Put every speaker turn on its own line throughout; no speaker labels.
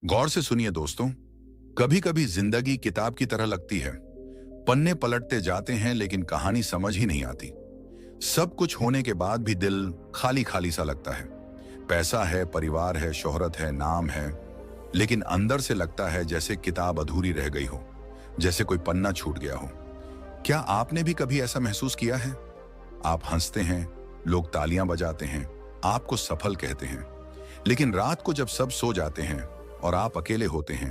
गौर से सुनिए दोस्तों। कभी कभी जिंदगी किताब की तरह लगती है। पन्ने पलटते जाते हैं लेकिन कहानी समझ ही नहीं आती। सब कुछ होने के बाद भी दिल खाली खाली सा लगता है। पैसा है, परिवार है, शोहरत है, नाम है, लेकिन अंदर से लगता है जैसे किताब अधूरी रह गई हो, जैसे कोई पन्ना छूट गया हो। क्या आपने भी कभी ऐसा महसूस किया है? आप हंसते हैं, लोग तालियां बजाते हैं, आपको सफल कहते हैं, लेकिन रात को जब सब सो जाते हैं और आप अकेले होते हैं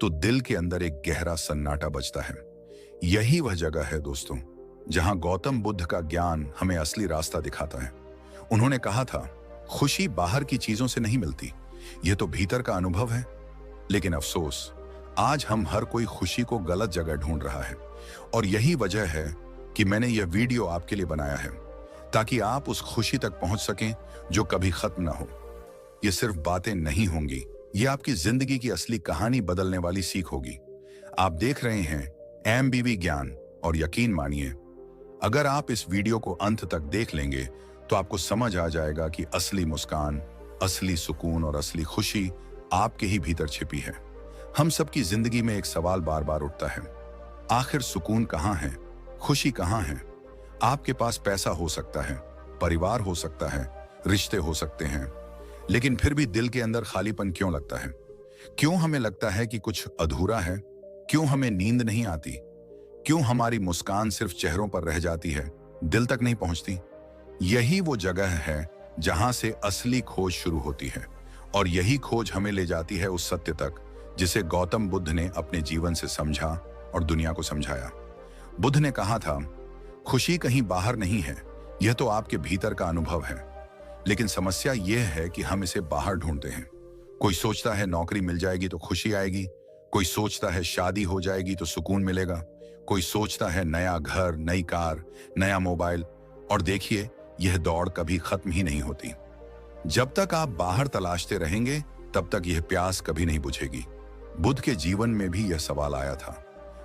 तो दिल के अंदर एक गहरा सन्नाटा बजता है। यही वह जगह है दोस्तों, जहां गौतम बुद्ध का ज्ञान हमें असली रास्ता दिखाता है। उन्होंने कहा था, खुशी बाहर की चीजों से नहीं मिलती, यह तो भीतर का अनुभव है। लेकिन अफसोस, आज हम हर कोई खुशी को गलत जगह ढूंढ रहा है। और यही वजह है कि मैंने यह वीडियो आपके लिए बनाया है, ताकि आप उस खुशी तक पहुंच सकें जो कभी खत्म ना हो। ये सिर्फ बातें नहीं होंगी, ये आपकी जिंदगी की असली कहानी बदलने वाली सीख होगी। आप देख रहे हैं एमबीवी ज्ञान, और यकीन मानिए, अगर आप इस वीडियो को अंत तक देख लेंगे तो आपको समझ आ जाएगा कि असली मुस्कान, असली सुकून और असली खुशी आपके ही भीतर छिपी है। हम सबकी जिंदगी में एक सवाल बार बार उठता है, आखिर सुकून कहाँ है, खुशी कहाँ है? आपके पास पैसा हो सकता है, परिवार हो सकता है, रिश्ते हो सकते हैं, लेकिन फिर भी दिल के अंदर खालीपन क्यों लगता है? क्यों हमें लगता है कि कुछ अधूरा है? क्यों हमें नींद नहीं आती? क्यों हमारी मुस्कान सिर्फ चेहरों पर रह जाती है, दिल तक नहीं पहुंचती? यही वो जगह है जहां से असली खोज शुरू होती है, और यही खोज हमें ले जाती है उस सत्य तक जिसे गौतम बुद्ध ने अपने जीवन से समझा और दुनिया को समझाया। बुद्ध ने कहा था, खुशी कहीं बाहर नहीं है, यह तो आपके भीतर का अनुभव है। लेकिन समस्या यह है कि हम इसे बाहर ढूंढते हैं। कोई सोचता है नौकरी मिल जाएगी तो खुशी आएगी, कोई सोचता है शादी हो जाएगी तो सुकून मिलेगा, कोई सोचता है नया घर, नई कार, नया मोबाइल। और देखिए, यह दौड़ कभी खत्म ही नहीं होती। जब तक आप बाहर तलाशते रहेंगे तब तक यह प्यास कभी नहीं बुझेगी। बुद्ध के जीवन में भी यह सवाल आया था।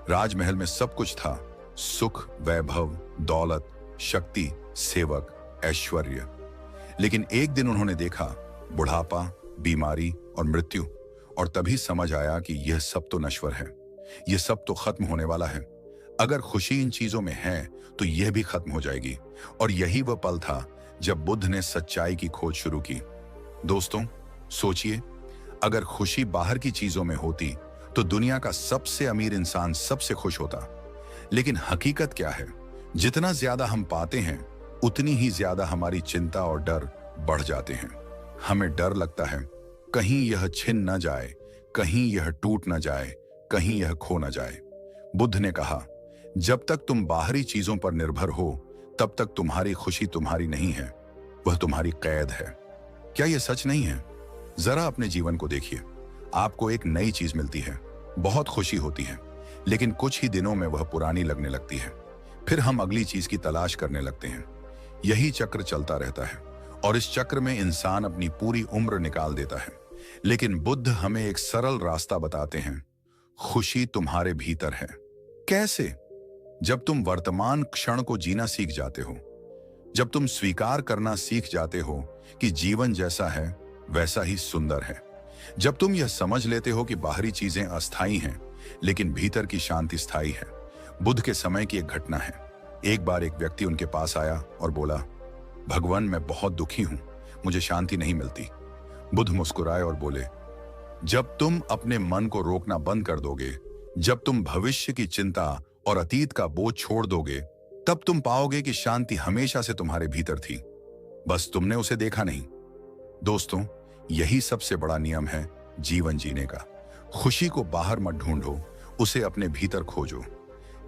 राजमहल में सब कुछ था, सुख, वैभव, दौलत, शक्ति, सेवक, ऐश्वर्य। लेकिन एक दिन उन्होंने देखा बुढ़ापा, बीमारी और मृत्यु, और तभी समझ आया कि यह सब तो नश्वर है, यह सब तो खत्म होने वाला है। अगर खुशी इन चीजों में है तो यह भी खत्म हो जाएगी। और यही वह पल था जब बुद्ध ने सच्चाई की खोज शुरू की। दोस्तों, सोचिए, अगर खुशी बाहर की चीजों में होती तो दुनिया का सबसे अमीर इंसान सबसे खुश होता। लेकिन हकीकत क्या है? जितना ज्यादा हम पाते हैं उतनी ही ज्यादा हमारी चिंता और डर बढ़ जाते हैं। हमें डर लगता है कहीं यह छिन न जाए, कहीं यह टूट न जाए, कहीं यह खो न जाए। बुद्ध ने कहा, जब तक तुम बाहरी चीजों पर निर्भर हो तब तक तुम्हारी खुशी तुम्हारी नहीं है, वह तुम्हारी कैद है। क्या यह सच नहीं है? जरा अपने जीवन को देखिए। आपको एक नई चीज मिलती है, बहुत खुशी होती है, लेकिन कुछ ही दिनों में वह पुरानी लगने लगती है। फिर हम अगली चीज की तलाश करने लगते हैं। यही चक्र चलता रहता है, और इस चक्र में इंसान अपनी पूरी उम्र निकाल देता है। लेकिन बुद्ध हमें एक सरल रास्ता बताते हैं, खुशी तुम्हारे भीतर है। कैसे? जब तुम वर्तमान क्षण को जीना सीख जाते हो, जब तुम स्वीकार करना सीख जाते हो कि जीवन जैसा है वैसा ही सुंदर है, जब तुम यह समझ लेते हो कि बाहरी चीजें अस्थायी हैं लेकिन भीतर की शांति स्थायी है। बुद्ध के समय की एक घटना है। एक बार एक व्यक्ति उनके पास आया और बोला, भगवान, मैं बहुत दुखी हूं, मुझे शांति नहीं मिलती। बुद्ध मुस्कुराए और बोले, जब तुम अपने मन को रोकना बंद कर दोगे, जब तुम भविष्य की चिंता और अतीत का बोझ छोड़ दोगे, तब तुम पाओगे कि शांति हमेशा से तुम्हारे भीतर थी, बस तुमने उसे देखा नहीं। दोस्तों, यही सबसे बड़ा नियम है जीवन जीने का। खुशी को बाहर मत ढूंढो, उसे अपने भीतर खोजो।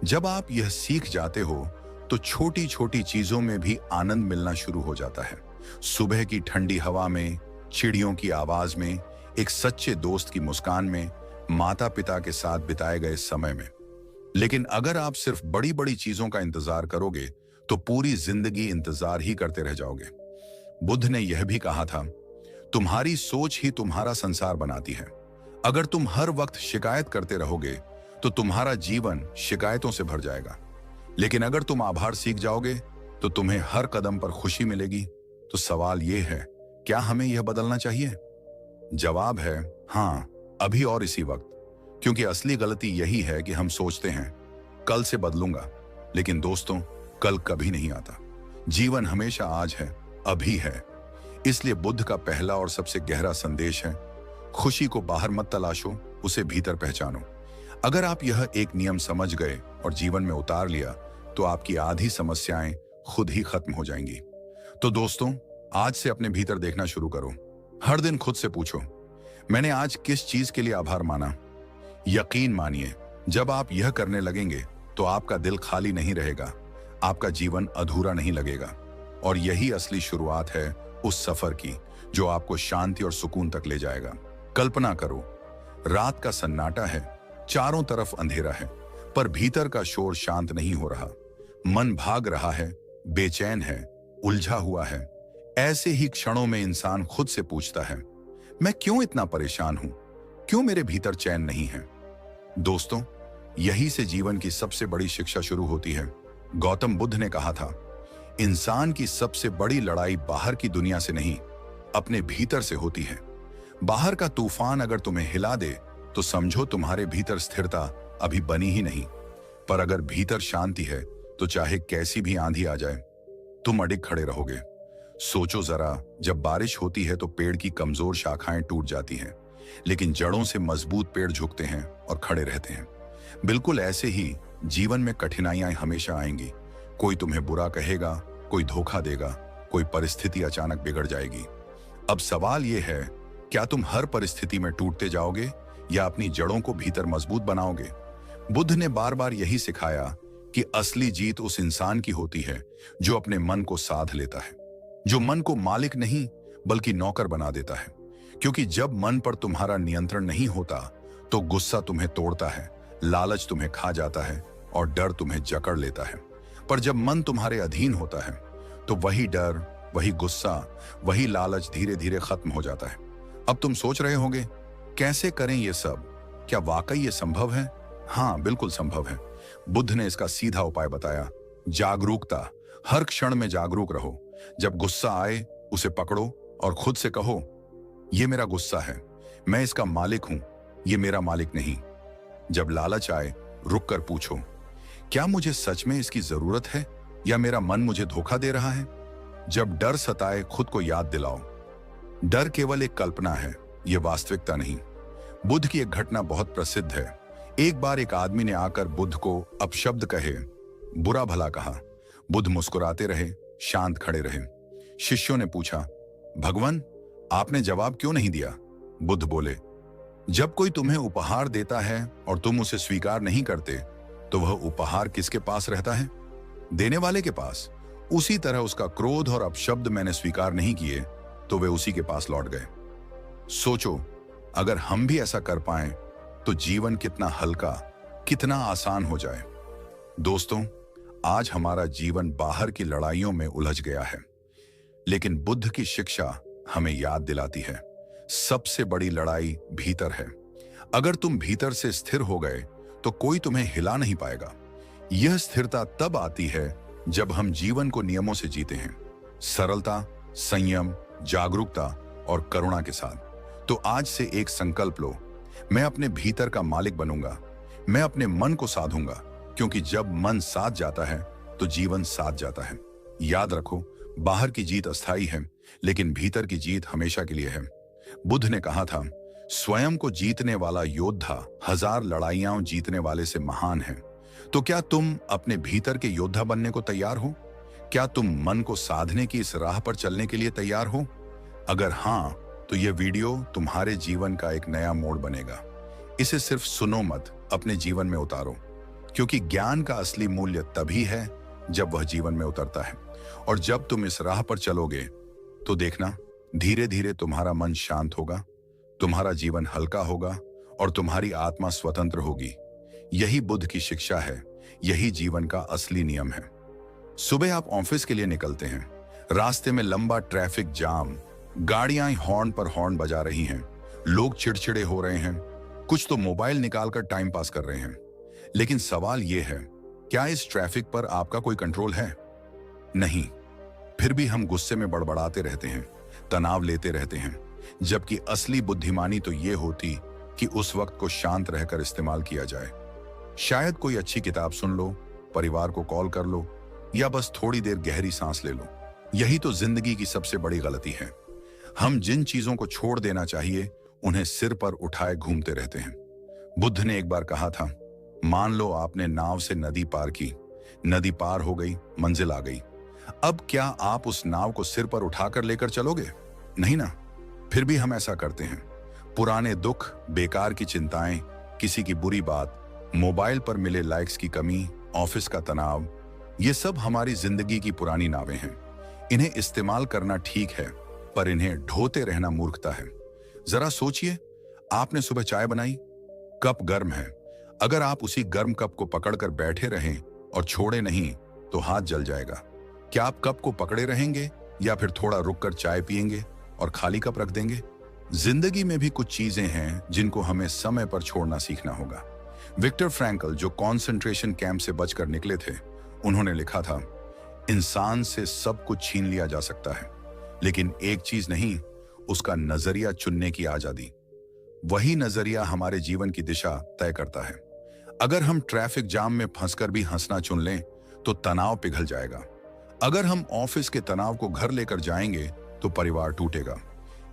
जब आप यह सीख जाते हो तो छोटी छोटी चीजों में भी आनंद मिलना शुरू हो जाता है। सुबह की ठंडी हवा में, चिड़ियों की आवाज में, एक सच्चे दोस्त की मुस्कान में, माता पिता के साथ बिताए गए समय में। लेकिन अगर आप सिर्फ बड़ी बड़ी चीजों का इंतजार करोगे तो पूरी जिंदगी इंतजार ही करते रह जाओगे। बुद्ध ने यह भी कहा था, तुम्हारी सोच ही तुम्हारा संसार बनाती है। अगर तुम हर वक्त शिकायत करते रहोगे तो तुम्हारा जीवन शिकायतों से भर जाएगा। लेकिन अगर तुम आभार सीख जाओगे तो तुम्हें हर कदम पर खुशी मिलेगी। तो सवाल यह है, क्या हमें यह बदलना चाहिए? जवाब है हाँ, अभी और इसी वक्त। क्योंकि असली गलती यही है कि हम सोचते हैं कल से बदलूंगा, लेकिन दोस्तों कल कभी नहीं आता। जीवन हमेशा आज है, अभी है। इसलिए बुद्ध का पहला और सबसे गहरा संदेश है, खुशी को बाहर मत तलाशो, उसे भीतर पहचानो। अगर आप यह एक नियम समझ गए और जीवन में उतार लिया तो आपकी आधी समस्याएं खुद ही खत्म हो जाएंगी। तो दोस्तों, आज से अपने भीतर देखना शुरू करो। हर दिन खुद से पूछो, मैंने आज किस चीज के लिए आभार माना। यकीन मानिए, जब आप यह करने लगेंगे तो आपका दिल खाली नहीं रहेगा, आपका जीवन अधूरा नहीं लगेगा। और यही असली शुरुआत है उस सफर की जो आपको शांति और सुकून तक ले जाएगा। कल्पना करो, रात का सन्नाटा है, चारों तरफ अंधेरा है, पर भीतर का शोर शांत नहीं हो रहा। मन भाग रहा है, बेचैन है, उलझा हुआ है। ऐसे ही क्षणों में इंसान खुद से पूछता है, मैं क्यों इतना परेशान हूं? क्यों मेरे भीतर चैन नहीं है? दोस्तों, यही से जीवन की सबसे बड़ी शिक्षा शुरू होती है। गौतम बुद्ध ने कहा था, इंसान की सबसे बड़ी लड़ाई बाहर की दुनिया से नहीं, अपने भीतर से होती है। बाहर का तूफान अगर तुम्हें हिला दे तो समझो तुम्हारे भीतर स्थिरता अभी बनी ही नहीं। पर अगर भीतर शांति है तो चाहे कैसी भी आंधी आ जाए, तुम अडिग खड़े रहोगे। सोचो जरा, जब बारिश होती है तो पेड़ की कमजोर शाखाएं टूट जाती हैं, लेकिन जड़ों से मजबूत पेड़ झुकते हैं और खड़े रहते हैं। बिल्कुल ऐसे ही जीवन में कठिनाइयां हमेशा आएंगी। कोई तुम्हें बुरा कहेगा, कोई धोखा देगा, कोई परिस्थिति अचानक बिगड़ जाएगी। अब सवाल यह है, क्या तुम हर परिस्थिति में टूटते जाओगे या अपनी जड़ों को भीतर मजबूत बनाओगे? बुद्ध ने बार बार यही सिखाया कि असली जीत उस इंसान की होती है जो अपने मन को साध लेता है, जो मन को मालिक नहीं बल्कि नौकर बना देता है। क्योंकि जब मन पर तुम्हारा नियंत्रण नहीं होता तो गुस्सा तुम्हें तोड़ता है, लालच तुम्हें खा जाता है और डर तुम्हें जकड़ लेता है। पर जब मन तुम्हारे अधीन होता है तो वही डर, वही गुस्सा, वही लालच धीरे धीरे खत्म हो जाता है। अब तुम सोच रहे होंगे, कैसे करें ये सब? क्या वाकई ये संभव है? हाँ, बिल्कुल संभव है। बुद्ध ने इसका सीधा उपाय बताया, जागरूकता। हर क्षण में जागरूक रहो। जब गुस्सा आए उसे पकड़ो और खुद से कहो, ये मेरा गुस्सा है, मैं इसका मालिक हूं, ये मेरा मालिक नहीं। जब लालच आए, रुक कर पूछो, क्या मुझे सच में इसकी जरूरत है या मेरा मन मुझे धोखा दे रहा है? जब डर सताए, खुद को याद दिलाओ, डर केवल एक कल्पना है, यह वास्तविकता नहीं। बुद्ध की एक घटना बहुत प्रसिद्ध है। एक बार एक आदमी ने आकर बुद्ध को अपशब्द कहे, बुरा भला कहा। बुद्ध मुस्कुराते रहे, शांत खड़े रहे। शिष्यों ने पूछा, भगवान, आपने जवाब क्यों नहीं दिया? बुद्ध बोले, जब कोई तुम्हें उपहार देता है और तुम उसे स्वीकार नहीं करते तो वह उपहार किसके पास रहता है? देने वाले के पास। उसी तरह उसका क्रोध और अपशब्द मैंने स्वीकार नहीं किए तो वे उसी के पास लौट गए। सोचो, अगर हम भी ऐसा कर पाएं तो जीवन कितना हल्का, कितना आसान हो जाए। दोस्तों, आज हमारा जीवन बाहर की लड़ाइयों में उलझ गया है, लेकिन बुद्ध की शिक्षा हमें याद दिलाती है, सबसे बड़ी लड़ाई भीतर है। अगर तुम भीतर से स्थिर हो गए तो कोई तुम्हें हिला नहीं पाएगा। यह स्थिरता तब आती है जब हम जीवन को नियमों से जीते हैं, सरलता, संयम, जागरूकता और करुणा के साथ। तो आज से एक संकल्प लो, मैं अपने भीतर का मालिक बनूंगा, मैं अपने मन को साधूंगा, क्योंकि जब मन साथ जाता है तो जीवन साथ जाता है। याद रखो, बाहर की जीत अस्थायी है, लेकिन भीतर की जीत हमेशा के लिए है। बुद्ध ने कहा था, स्वयं को जीतने वाला योद्धा 1000 लड़ाइयां जीतने वाले से महान है। तो क्या तुम अपने भीतर के योद्धा बनने को तैयार हो? क्या तुम मन को साधने की इस राह पर चलने के लिए तैयार हो? अगर हां, तो यह वीडियो तुम्हारे जीवन का एक नया मोड़ बनेगा। इसे सिर्फ सुनो मत, अपने जीवन में उतारो, क्योंकि ज्ञान का असली मूल्य तभी है जब वह जीवन में उतरता है। और जब तुम इस राह पर चलोगे तो देखना, धीरे धीरे तुम्हारा मन शांत होगा, तुम्हारा जीवन हल्का होगा और तुम्हारी आत्मा स्वतंत्र होगी। यही बुद्ध की शिक्षा है, यही जीवन का असली नियम है। सुबह आप ऑफिस के लिए निकलते हैं, रास्ते में लंबा ट्रैफिक जाम, गाड़ियां हॉर्न पर हॉर्न बजा रही हैं, लोग चिड़चिड़े हो रहे हैं, कुछ तो मोबाइल निकालकर टाइम पास कर रहे हैं। लेकिन सवाल यह है, क्या इस ट्रैफिक पर आपका कोई कंट्रोल है? नहीं। फिर भी हम गुस्से में बड़बड़ाते रहते हैं, तनाव लेते रहते हैं, जबकि असली बुद्धिमानी तो ये होती कि उस वक्त को शांत रहकर इस्तेमाल किया जाए। शायद कोई अच्छी किताब सुन लो, परिवार को कॉल कर लो, या बस थोड़ी देर गहरी सांस ले लो। यही तो जिंदगी की सबसे बड़ी गलती है। हम जिन चीजों को छोड़ देना चाहिए उन्हें सिर पर उठाए घूमते रहते हैं। बुद्ध ने एक बार कहा था, मान लो आपने नाव से नदी पार की, नदी पार हो गई, मंजिल आ गई। अब क्या आप उस नाव को सिर पर उठाकर लेकर चलोगे? नहीं ना। फिर भी हम ऐसा करते हैं। पुराने दुख, बेकार की चिंताएं, किसी की बुरी बात, मोबाइल पर मिले लाइक्स की कमी, ऑफिस का तनाव, ये सब हमारी जिंदगी की पुरानी नावें हैं। इन्हें इस्तेमाल करना ठीक है, पर इन्हें ढोते रहना मूर्खता है। जरा सोचिए, आपने सुबह चाय बनाई, कप गर्म है। अगर आप उसी गर्म कप को पकड़कर बैठे रहें और छोड़े नहीं तो हाथ जल जाएगा। क्या आप कप को पकड़े रहेंगे या फिर थोड़ा रुककर चाय पिएंगे और खाली कप रख देंगे? जिंदगी में भी कुछ चीजें हैं जिनको हमें समय पर छोड़ना सीखना होगा। विक्टर फ्रैंकल, जो कॉन्सेंट्रेशन कैंप से बचकर निकले थे, उन्होंने लिखा था, इंसान से सब कुछ छीन लिया जा सकता है, लेकिन एक चीज नहीं, उसका नजरिया चुनने की आजादी। वही नजरिया हमारे जीवन की दिशा तय करता है। अगर हम ट्रैफिक जाम में फंसकर भी हंसना चुन लें तो तनाव पिघल जाएगा। अगर हम ऑफिस के तनाव को घर लेकर जाएंगे तो परिवार टूटेगा।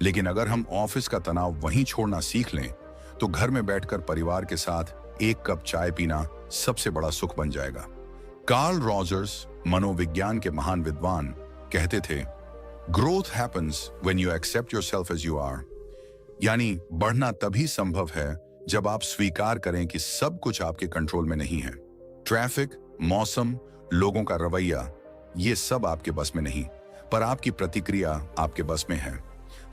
लेकिन अगर हम ऑफिस का तनाव वहीं छोड़ना सीख लें तो घर में बैठकर परिवार के साथ एक कप चाय पीना सबसे बड़ा सुख बन जाएगा। कार्ल रॉजर्स, मनोविज्ञान के महान विद्वान, कहते थे, growth happens when you accept yourself as you are. यानी बढ़ना तभी संभव है जब आप स्वीकार करें कि सब कुछ आपके कंट्रोल में नहीं है। ट्रैफिक, मौसम, लोगों का रवैया, ये सब आपके बस में नहीं, पर आपकी प्रतिक्रिया आपके बस में है।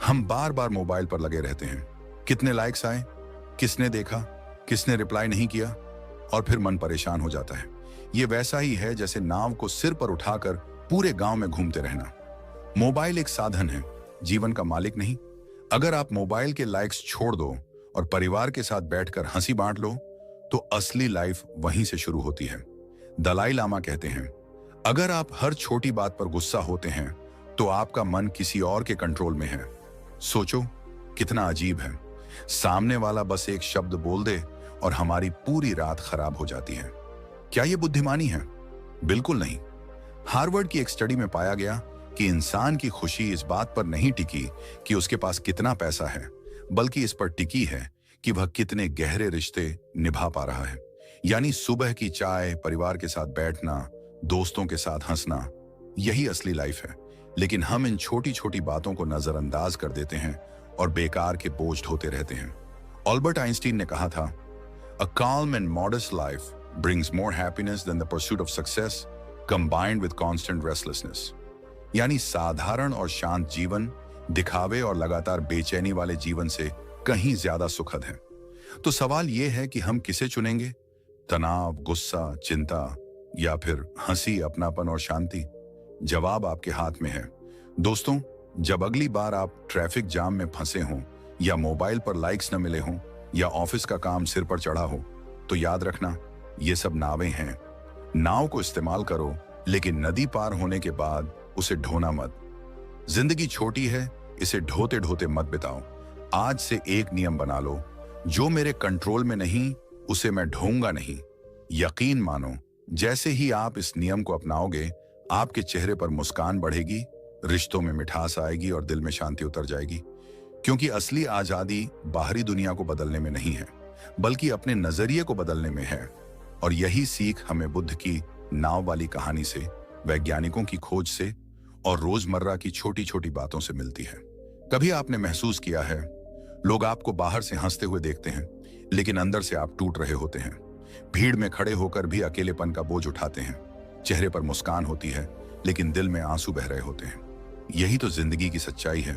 हम बार बार मोबाइल पर लगे रहते हैं। कितने लाइक्स आए, किसने देखा, किसने रिप्लाई नहीं किया, और फिर मन परेशान हो जाता है। ये वैसा ही है जैसे नाव को सिर पर उठाकर पूरे गांव में घूमते रहना। मोबाइल एक साधन है, जीवन का मालिक नहीं। अगर आप मोबाइल के लाइक्स छोड़ दो और परिवार के साथ बैठकर हंसी बांट लो तो असली लाइफ वहीं से शुरू होती है। दलाई लामा कहते हैं, अगर आप हर छोटी बात पर गुस्सा होते हैं तो आपका मन किसी और के कंट्रोल में है। सोचो कितना अजीब है, सामने वाला बस एक शब्द बोल दे और हमारी पूरी रात खराब हो जाती है। क्या यह बुद्धिमानी है? बिल्कुल नहीं। हार्वर्ड की एक स्टडी में पाया गया कि इंसान की खुशी इस बात पर नहीं टिकी कि उसके पास कितना पैसा है, बल्कि इस पर टिकी है कि वह कितने गहरे रिश्ते निभा पा रहा है। यानी सुबह की चाय, परिवार के साथ बैठना, दोस्तों के साथ हंसना, यही असली लाइफ है। लेकिन हम इन छोटी छोटी बातों को नजरअंदाज कर देते हैं और बेकार के बोझ ढोते रहते हैं। अल्बर्ट आइंस्टीन ने कहा था, अ calm and modest life brings more happiness than the pursuit of success combined with constant restlessness। यानी साधारण और शांत जीवन दिखावे और लगातार बेचैनी वाले जीवन से कहीं ज्यादा सुखद है। तो सवाल यह है कि हम किसे चुनेंगे? तनाव, गुस्सा, चिंता, या फिर हंसी, अपनापन और शांति? जवाब आपके हाथ में है। दोस्तों, जब अगली बार आप ट्रैफिक जाम में फंसे हों, या मोबाइल पर लाइक्स न मिले हों, या ऑफिस का काम सिर पर चढ़ा हो, तो याद रखना, ये सब नावें हैं। नाव को इस्तेमाल करो, लेकिन नदी पार होने के बाद उसे ढोना मत। जिंदगी छोटी है, इसे ढोते ढोते मत बिताओ। आज से एक नियम बना लो, जो मेरे कंट्रोल में नहीं उसे मैं ढोऊंगा नहीं। यकीन मानो, जैसे ही आप इस नियम को अपनाओगे, आपके चेहरे पर मुस्कान बढ़ेगी, रिश्तों में मिठास आएगी और दिल में शांति उतर जाएगी। क्योंकि असली आजादी बाहरी दुनिया को बदलने में नहीं है, बल्कि अपने नजरिए को बदलने में है। और यही सीख हमें बुद्ध की नाव वाली कहानी से, वैज्ञानिकों की खोज से और रोजमर्रा की छोटी छोटी बातों से मिलती है। कभी आपने महसूस किया है, लोग आपको बाहर से हंसते हुए देखते हैं, लेकिन अंदर से आप टूट रहे होते हैं। भीड़ में खड़े होकर भी अकेलेपन का बोझ उठाते हैं। चेहरे पर मुस्कान होती है, लेकिन दिल में आंसू बह रहे होते हैं। यही तो जिंदगी की सच्चाई है।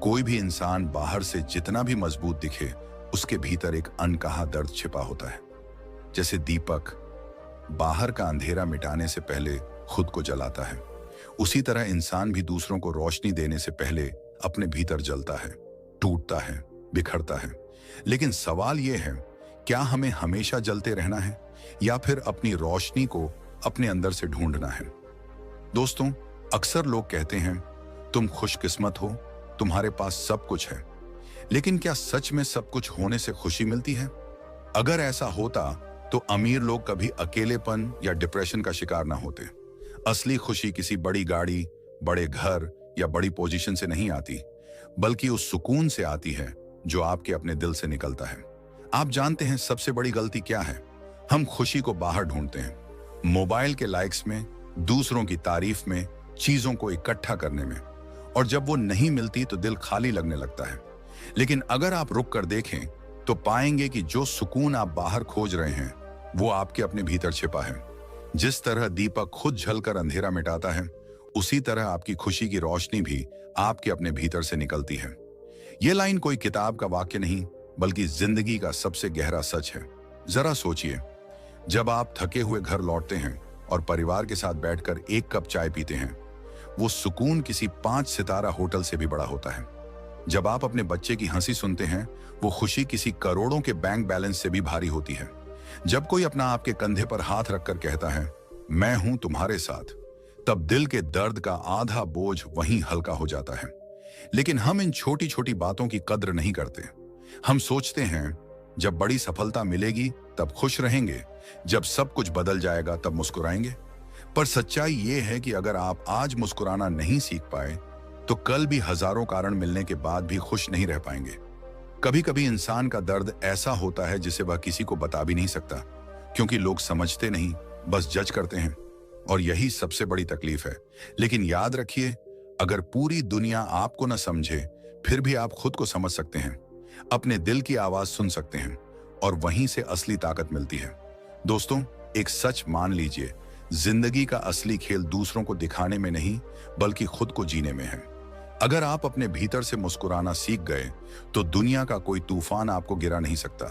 कोई भी इंसान बाहर से जितना भी मजबूत दिखे, उसके भीतर एक अनकहा दर्द छिपा होता है। जैसे दीपक बाहर का अंधेरा मिटाने से पहले खुद को जलाता है, उसी तरह इंसान भी दूसरों को रोशनी देने से पहले अपने भीतर जलता है, टूटता है, बिखरता है। लेकिन सवाल यह है, क्या हमें हमेशा जलते रहना है, या फिर अपनी रोशनी को अपने अंदर से ढूंढना है? दोस्तों, अक्सर लोग कहते हैं, तुम खुशकिस्मत हो, तुम्हारे पास सब कुछ है। लेकिन क्या सच में सब कुछ होने से खुशी मिलती है? अगर ऐसा होता तो अमीर लोग कभी अकेलेपन या डिप्रेशन का शिकार ना होते। असली खुशी किसी बड़ी गाड़ी, बड़े घर या बड़ी पोजीशन से नहीं आती, बल्कि उस सुकून से आती है जो आपके अपने दिल से निकलता है। आप जानते हैं सबसे बड़ी गलती क्या है? हम खुशी को बाहर ढूंढते हैं, मोबाइल के लाइक्स में, दूसरों की तारीफ में, चीजों को इकट्ठा करने में। और जब वो नहीं मिलती तो दिल खाली लगने लगता है। लेकिन अगर आप रुक कर देखें तो पाएंगे कि जो सुकून आप बाहर खोज रहे हैं वो आपके अपने भीतर छिपा है। जिस तरह दीपक खुद जलकर अंधेरा मिटाता है, उसी तरह आपकी खुशी की रोशनी भी आपके अपने भीतर से निकलती है। यह लाइन कोई किताब का वाक्य नहीं, बल्कि जिंदगी का सबसे गहरा सच है। जरा सोचिए, जब आप थके हुए घर लौटते हैं और परिवार के साथ बैठकर एक कप चाय पीते हैं, वो सुकून किसी 5 सितारा होटल से भी बड़ा होता है। जब आप अपने बच्चे की हंसी सुनते हैं, वो खुशी किसी करोड़ों के बैंक बैलेंस से भी भारी होती है। जब कोई अपना आपके कंधे पर हाथ रखकर कहता है, मैं हूं तुम्हारे साथ, तब दिल के दर्द का आधा बोझ वहीं हल्का हो जाता है। लेकिन हम इन छोटी छोटी बातों की कद्र नहीं करते। हम सोचते हैं जब बड़ी सफलता मिलेगी तब खुश रहेंगे, जब सब कुछ बदल जाएगा तब मुस्कुराएंगे। पर सच्चाई ये है कि अगर आप आज मुस्कुराना नहीं सीख पाए तो कल भी हजारों कारण मिलने के बाद भी खुश नहीं रह पाएंगे। कभी कभी इंसान का दर्द ऐसा होता है जिसे वह किसी को बता भी नहीं सकता, क्योंकि लोग समझते नहीं, बस जज करते हैं। और यही सबसे बड़ी तकलीफ है। लेकिन याद रखिए, अगर पूरी दुनिया आपको न समझे, फिर भी आप खुद को समझ सकते हैं, अपने दिल की आवाज सुन सकते हैं, और वहीं से असली ताकत मिलती है। दोस्तों, एक सच मान लीजिए, जिंदगी का असली खेल दूसरों को दिखाने में नहीं, बल्कि खुद को जीने में है। अगर आप अपने भीतर से मुस्कुराना सीख गए तो दुनिया का कोई तूफान आपको गिरा नहीं सकता।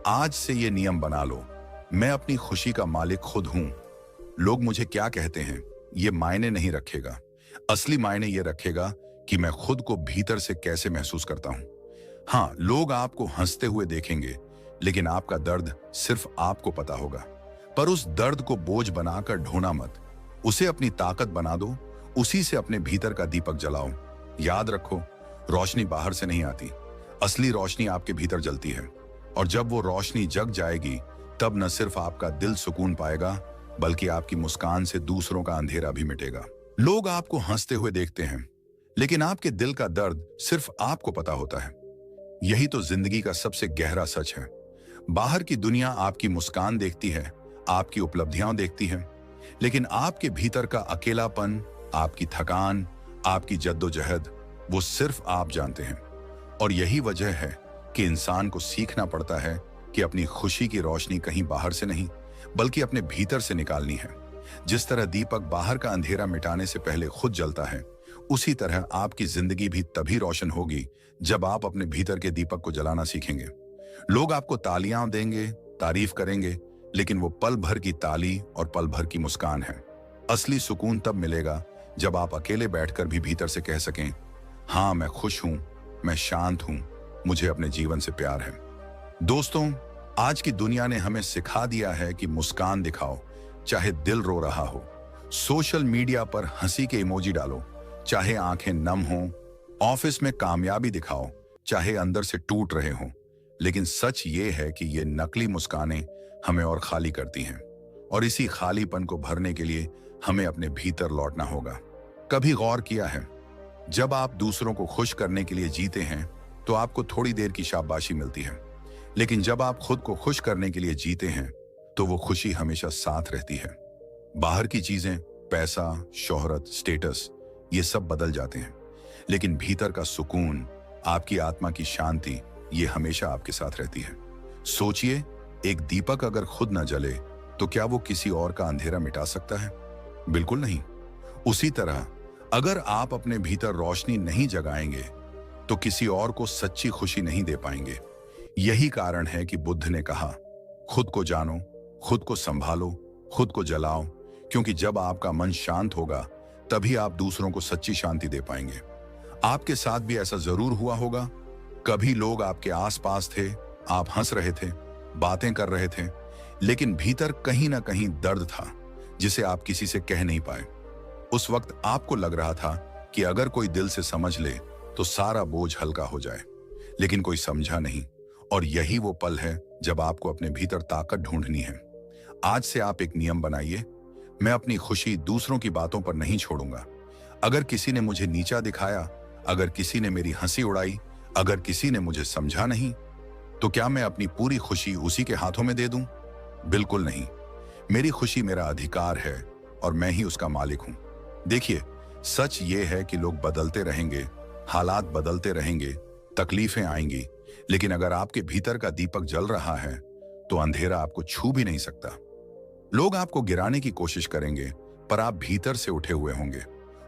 आज से ये नियम बना लो, मैं अपनी खुशी का मालिक खुद हूं। लोग मुझे क्या कहते हैं ये मायने नहीं रखेगा। असली मायने ये रखेगा कि मैं खुद को भीतर से कैसे महसूस करता हूं। हाँ, लोग आपको हंसते हुए देखेंगे, लेकिन आपका दर्द सिर्फ आपको पता होगा। पर उस दर्द को बोझ बनाकर ढोना मत, उसे अपनी ताकत बना दो। उसी से अपने भीतर का दीपक जलाओ। याद रखो, रोशनी बाहर से नहीं आती, असली रोशनी आपके भीतर जलती है। और जब वो रोशनी जग जाएगी, तब न सिर्फ आपका दिल सुकून पाएगा, बल्कि आपकी मुस्कान से दूसरों का अंधेरा भी मिटेगा। लोग आपको हंसते हुए देखते हैं, लेकिन आपके दिल का दर्द सिर्फ आपको पता होता है। यही तो जिंदगी का सबसे गहरा सच है। बाहर की दुनिया आपकी मुस्कान देखती है, आपकी उपलब्धियां देखती है, लेकिन आपके भीतर का अकेलापन, आपकी थकान, आपकी जद्दोजहद, वो सिर्फ आप जानते हैं। और यही वजह है कि इंसान को सीखना पड़ता है कि अपनी खुशी की रोशनी कहीं बाहर से नहीं, बल्कि अपने भीतर से निकालनी है। जिस तरह दीपक बाहर का अंधेरा मिटाने से पहले खुद जलता है, उसी तरह आपकी जिंदगी भी तभी रोशन होगी जब आप अपने भीतर के दीपक को जलाना सीखेंगे। लोग आपको तालियां देंगे, तारीफ करेंगे, लेकिन वो पल भर की ताली और पल भर की मुस्कान है। असली सुकून तब मिलेगा जब आप अकेले बैठकर भी भीतर से कह सकें, हाँ, मैं खुश हूं, मैं शांत हूं, मुझे अपने जीवन से प्यार है। दोस्तों, आज की दुनिया ने हमें सिखा दिया है कि मुस्कान दिखाओ, चाहे दिल रो रहा हो। सोशल मीडिया पर हंसी के इमोजी डालो, चाहे आंखें नम हो। ऑफिस में कामयाबी दिखाओ, चाहे अंदर से टूट रहे हो। लेकिन सच ये है कि ये नकली मुस्कानें हमें और खाली करती हैं, और इसी खालीपन को भरने के लिए हमें अपने भीतर लौटना होगा। कभी गौर किया है, जब आप दूसरों को खुश करने के लिए जीते हैं तो आपको थोड़ी देर की शाबाशी मिलती है, लेकिन जब आप खुद को खुश करने के लिए जीते हैं तो वो खुशी हमेशा साथ रहती है। बाहर की चीजें, पैसा, शोहरत, स्टेटस, ये सब बदल जाते हैं, लेकिन भीतर का सुकून, आपकी आत्मा की शांति, ये हमेशा आपके साथ रहती है। सोचिए, एक दीपक अगर खुद न जले तो क्या वो किसी और का अंधेरा मिटा सकता है? बिल्कुल नहीं। उसी तरह अगर आप अपने भीतर रोशनी नहीं जगाएंगे तो किसी और को सच्ची खुशी नहीं दे पाएंगे। यही कारण है कि बुद्ध ने कहा, खुद को जानो, खुद को संभालो, खुद को जलाओ, क्योंकि जब आपका मन शांत होगा तभी आप दूसरों को सच्ची शांति दे पाएंगे। आपके साथ भी ऐसा जरूर हुआ होगा। कभी लोग आपके आसपास थे, आप हंस रहे थे, बातें कर रहे थे, लेकिन भीतर कहीं ना कहीं दर्द था जिसे आप किसी से कह नहीं पाए। उस वक्त आपको लग रहा था कि अगर कोई दिल से समझ ले तो सारा बोझ हल्का हो जाए। लेकिन कोई समझा नहीं। और यही वो पल है जब आपको अपने भीतर ताकत ढूंढनी है। आज से आप एक नियम बनाइए, मैं अपनी खुशी दूसरों की बातों पर नहीं छोड़ूंगा। अगर किसी ने मुझे नीचा दिखाया, अगर किसी ने मेरी हंसी उड़ाई, अगर किसी ने मुझे समझा नहीं, तो क्या मैं अपनी पूरी खुशी उसी के हाथों में दे दूं? बिल्कुल नहीं। मेरी खुशी मेरा अधिकार है और मैं ही उसका मालिक हूं। देखिए, सच ये है कि लोग बदलते रहेंगे, हालात बदलते रहेंगे, तकलीफें आएंगी, लेकिन अगर आपके भीतर का दीपक जल रहा है तो अंधेरा आपको छू भी नहीं सकता। लोग आपको गिराने की कोशिश करेंगे, पर आप भीतर से उठे हुए होंगे।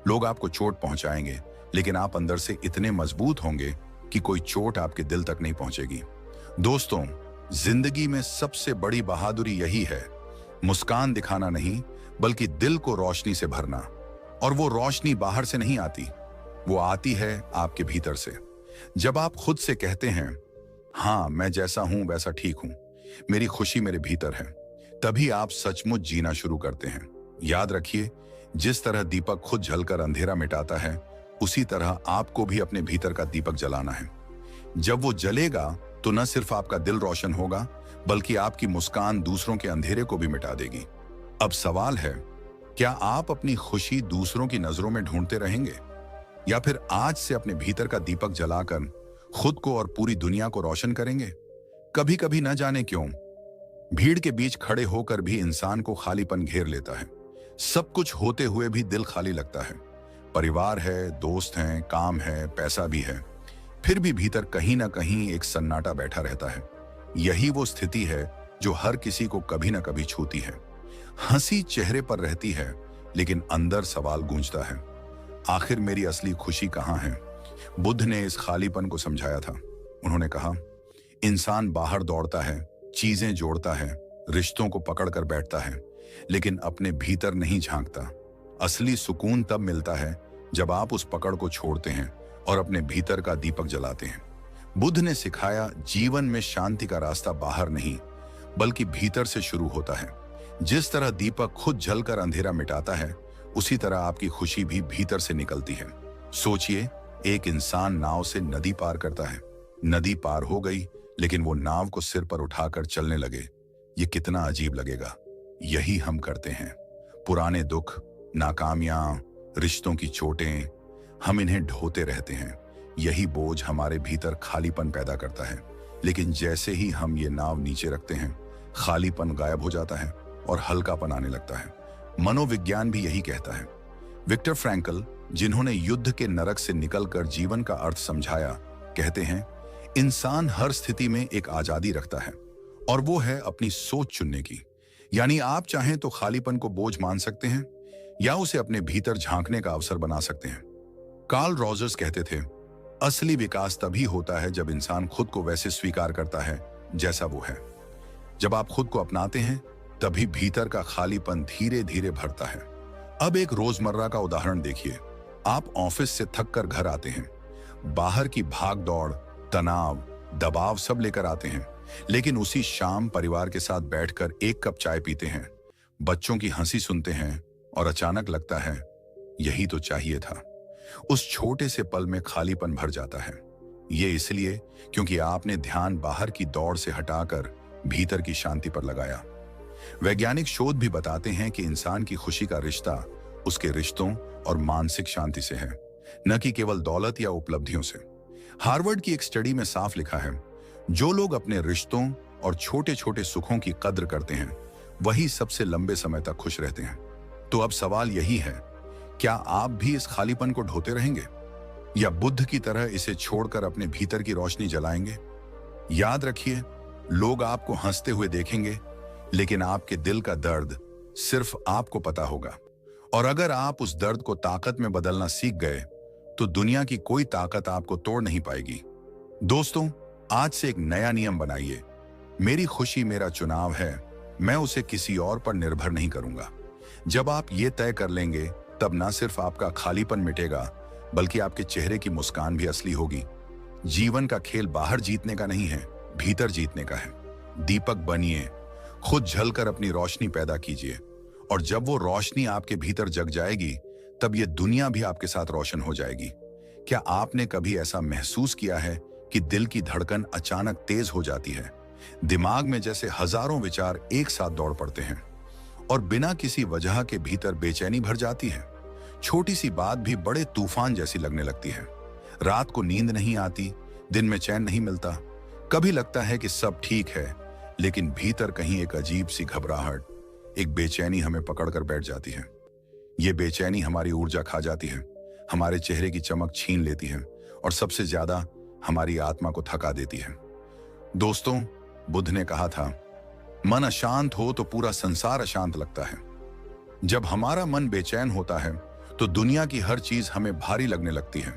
लोग आपको चोट पहुंचाएंगे, लेकिन आप अंदर से इतने मजबूत होंगे कि कोई चोट आपके दिल तक नहीं पहुंचेगी। दोस्तों, जिंदगी में सबसे बड़ी बहादुरी यही है, मुस्कान दिखाना नहीं, बल्कि दिल को रोशनी से भरना। और वो रोशनी बाहर से नहीं आती, वो आती है आपके भीतर से। जब आप खुद से कहते हैं, हाँ मैं जैसा हूं वैसा ठीक हूं, मेरी खुशी मेरे भीतर है, तभी आप सचमुच जीना शुरू करते हैं। याद रखिए, जिस तरह दीपक खुद जलकर अंधेरा मिटाता है, उसी तरह आपको भी अपने भीतर का दीपक जलाना है। जब वो जलेगा तो न सिर्फ आपका दिल रोशन होगा, बल्कि आपकी मुस्कान दूसरों के अंधेरे को भी मिटा देगी। अब सवाल है, क्या आप अपनी खुशी दूसरों की नजरों में ढूंढते रहेंगे, या फिर आज से अपने भीतर का दीपक जलाकर खुद को और पूरी दुनिया को रोशन करेंगे? कभी कभी न जाने क्यों, भीड़ के बीच खड़े होकर भी इंसान को खालीपन घेर लेता है। सब कुछ होते हुए भी दिल खाली लगता है। परिवार है, दोस्त हैं, काम है, पैसा भी है, फिर भी भीतर कहीं ना कहीं एक सन्नाटा बैठा रहता है। यही वो स्थिति है जो हर किसी को कभी ना कभी छूती है। हंसी चेहरे पर रहती है, लेकिन अंदर सवाल गूंजता है, आखिर मेरी असली खुशी कहाँ है? बुद्ध ने इस खालीपन को समझाया था। उन्होंने कहा, इंसान बाहर दौड़ता है, चीजें जोड़ता है, रिश्तों को पकड़ कर बैठता है, लेकिन अपने भीतर नहीं झांकता। असली सुकून तब मिलता है जब आप उस पकड़ को छोड़ते हैं और अपने भीतर का दीपक जलाते हैं। बुद्ध ने सिखाया, जीवन में शांति का रास्ता बाहर नहीं, बल्कि भीतर से शुरू होता है। जिस तरह दीपक खुद जलकर अंधेरा मिटाता है, उसी तरह आपकी खुशी भी भीतर से निकलती है। सोचिए, एक इंसान नाव से नदी पार करता है। नदी पार हो गई, लेकिन वो नाव को सिर पर उठाकर चलने लगे। ये कितना अजीब लगेगा। यही हम करते हैं। पुराने दुख, नाकामियां, रिश्तों की चोटें, हम इन्हें ढोते रहते हैं। यही बोझ हमारे भीतर खालीपन पैदा करता है। लेकिन जैसे ही हम ये नाव नीचे रखते हैं, खालीपन गायब हो जाता है और हल्कापन आने लगता है। मनोविज्ञान भी यही कहता है। विक्टर फ्रैंकल, जिन्होंने युद्ध के नरक से निकलकर जीवन का अर्थ समझाया, कहते हैं, इंसान हर स्थिति में एक आजादी रखता है, और वो है अपनी सोच चुनने की। यानी आप चाहें तो खालीपन को बोझ मान सकते हैं, या उसे अपने भीतर झांकने का अवसर बना सकते हैं। कार्ल रॉजर्स कहते थे, असली विकास तभी होता है जब इंसान खुद को वैसे स्वीकार करता है जैसा वो है। जब आप खुद को अपनाते हैं, तभी भीतर का खालीपन धीरे धीरे भरता है। अब एक रोजमर्रा का उदाहरण देखिए। आप ऑफिस से थक कर घर आते हैं। बाहर की भाग दौड़, तनाव, दबाव सब लेकर आते हैं, लेकिन उसी शाम परिवार के साथ बैठकर एक कप चाय पीते हैं, बच्चों की हंसी सुनते हैं, और अचानक लगता है, यही तो चाहिए था। उस छोटे से पल में खालीपन भर जाता है। ये इसलिए क्योंकि आपने ध्यान बाहर की दौड़ से हटाकर भीतर की शांति पर लगाया। वैज्ञानिक शोध भी बताते हैं कि इंसान की खुशी का रिश्ता उसके रिश्तों और मानसिक शांति से है, न कि केवल दौलत या उपलब्धियों से। हार्वर्ड की एक स्टडी में साफ लिखा है, जो लोग अपने रिश्तों और छोटे छोटे सुखों की कद्र करते हैं, वही सबसे लंबे समय तक खुश रहते हैं। तो अब सवाल यही है, क्या आप भी इस खालीपन को ढोते रहेंगे, या बुद्ध की तरह इसे छोड़कर अपने भीतर की रोशनी जलाएंगे? याद रखिए, लोग आपको हंसते हुए देखेंगे, लेकिन आपके दिल का दर्द सिर्फ आपको पता होगा। और अगर आप उस दर्द को ताकत में बदलना सीख गए, तो दुनिया की कोई ताकत आपको तोड़ नहीं पाएगी। दोस्तों, आज से एक नया नियम बनाइए, मेरी खुशी मेरा चुनाव है, मैं उसे किसी और पर निर्भर नहीं करूंगा। जब आप ये तय कर लेंगे, तब ना सिर्फ आपका खालीपन मिटेगा, बल्कि आपके चेहरे की मुस्कान भी असली होगी। जीवन का खेल बाहर जीतने का नहीं है, भीतर जीतने का है। दीपक बनिए, खुद जलकर अपनी रोशनी पैदा कीजिए, और जब वो रोशनी आपके भीतर जग जाएगी, तब ये दुनिया भी आपके साथ रोशन हो जाएगी। क्या आपने कभी ऐसा महसूस किया है कि दिल की धड़कन अचानक तेज हो जाती है। दिमाग में जैसे हजारों विचार एक साथ दौड़ पड़ते हैं और बिना किसी वजह के भीतर बेचैनी भर जाती है। छोटी सी बात भी बड़े तूफान जैसी लगने लगती है। रात को नींद नहीं आती, दिन में चैन नहीं मिलता। कभी लगता है कि सब ठीक है, लेकिन भीतर कहीं एक अजीब सी घबराहट, एक बेचैनी हमें पकड़कर बैठ जाती है। ये बेचैनी हमारी ऊर्जा खा जाती है, हमारे चेहरे की चमक छीन लेती है और सबसे ज्यादा हमारी आत्मा को थका देती है। दोस्तों, बुद्ध ने कहा था, मन अशांत हो तो पूरा संसार अशांत लगता है। जब हमारा मन बेचैन होता है तो दुनिया की हर चीज हमें भारी लगने लगती है।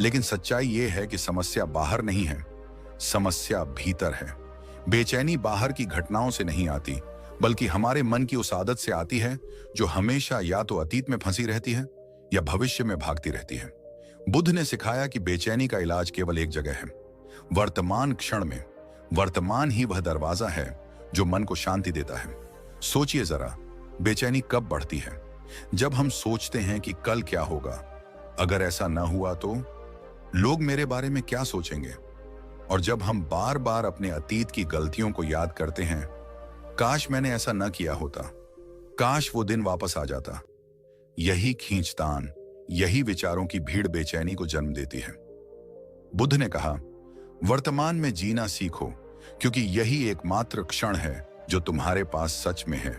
लेकिन सच्चाई यह है कि समस्या बाहर नहीं है, समस्या भीतर है। बेचैनी बाहर की घटनाओं से नहीं आती, बल्कि हमारे मन की उस आदत से आती है जो हमेशा या तो अतीत में फंसी रहती है या भविष्य में भागती रहती है। बुद्ध ने सिखाया कि बेचैनी का इलाज केवल एक जगह है, वर्तमान क्षण में। वर्तमान ही वह दरवाजा है जो मन को शांति देता है। सोचिए जरा, बेचैनी कब बढ़ती है? जब हम सोचते हैं कि कल क्या होगा, अगर ऐसा न हुआ तो लोग मेरे बारे में क्या सोचेंगे। और जब हम बार बार अपने अतीत की गलतियों को याद करते हैं, काश मैंने ऐसा न किया होता, काश वो दिन वापस आ जाता। यही खींचतान, यही विचारों की भीड़ बेचैनी को जन्म देती है। बुद्ध ने कहा, वर्तमान में जीना सीखो, क्योंकि यही एकमात्र क्षण है जो तुम्हारे पास सच में है।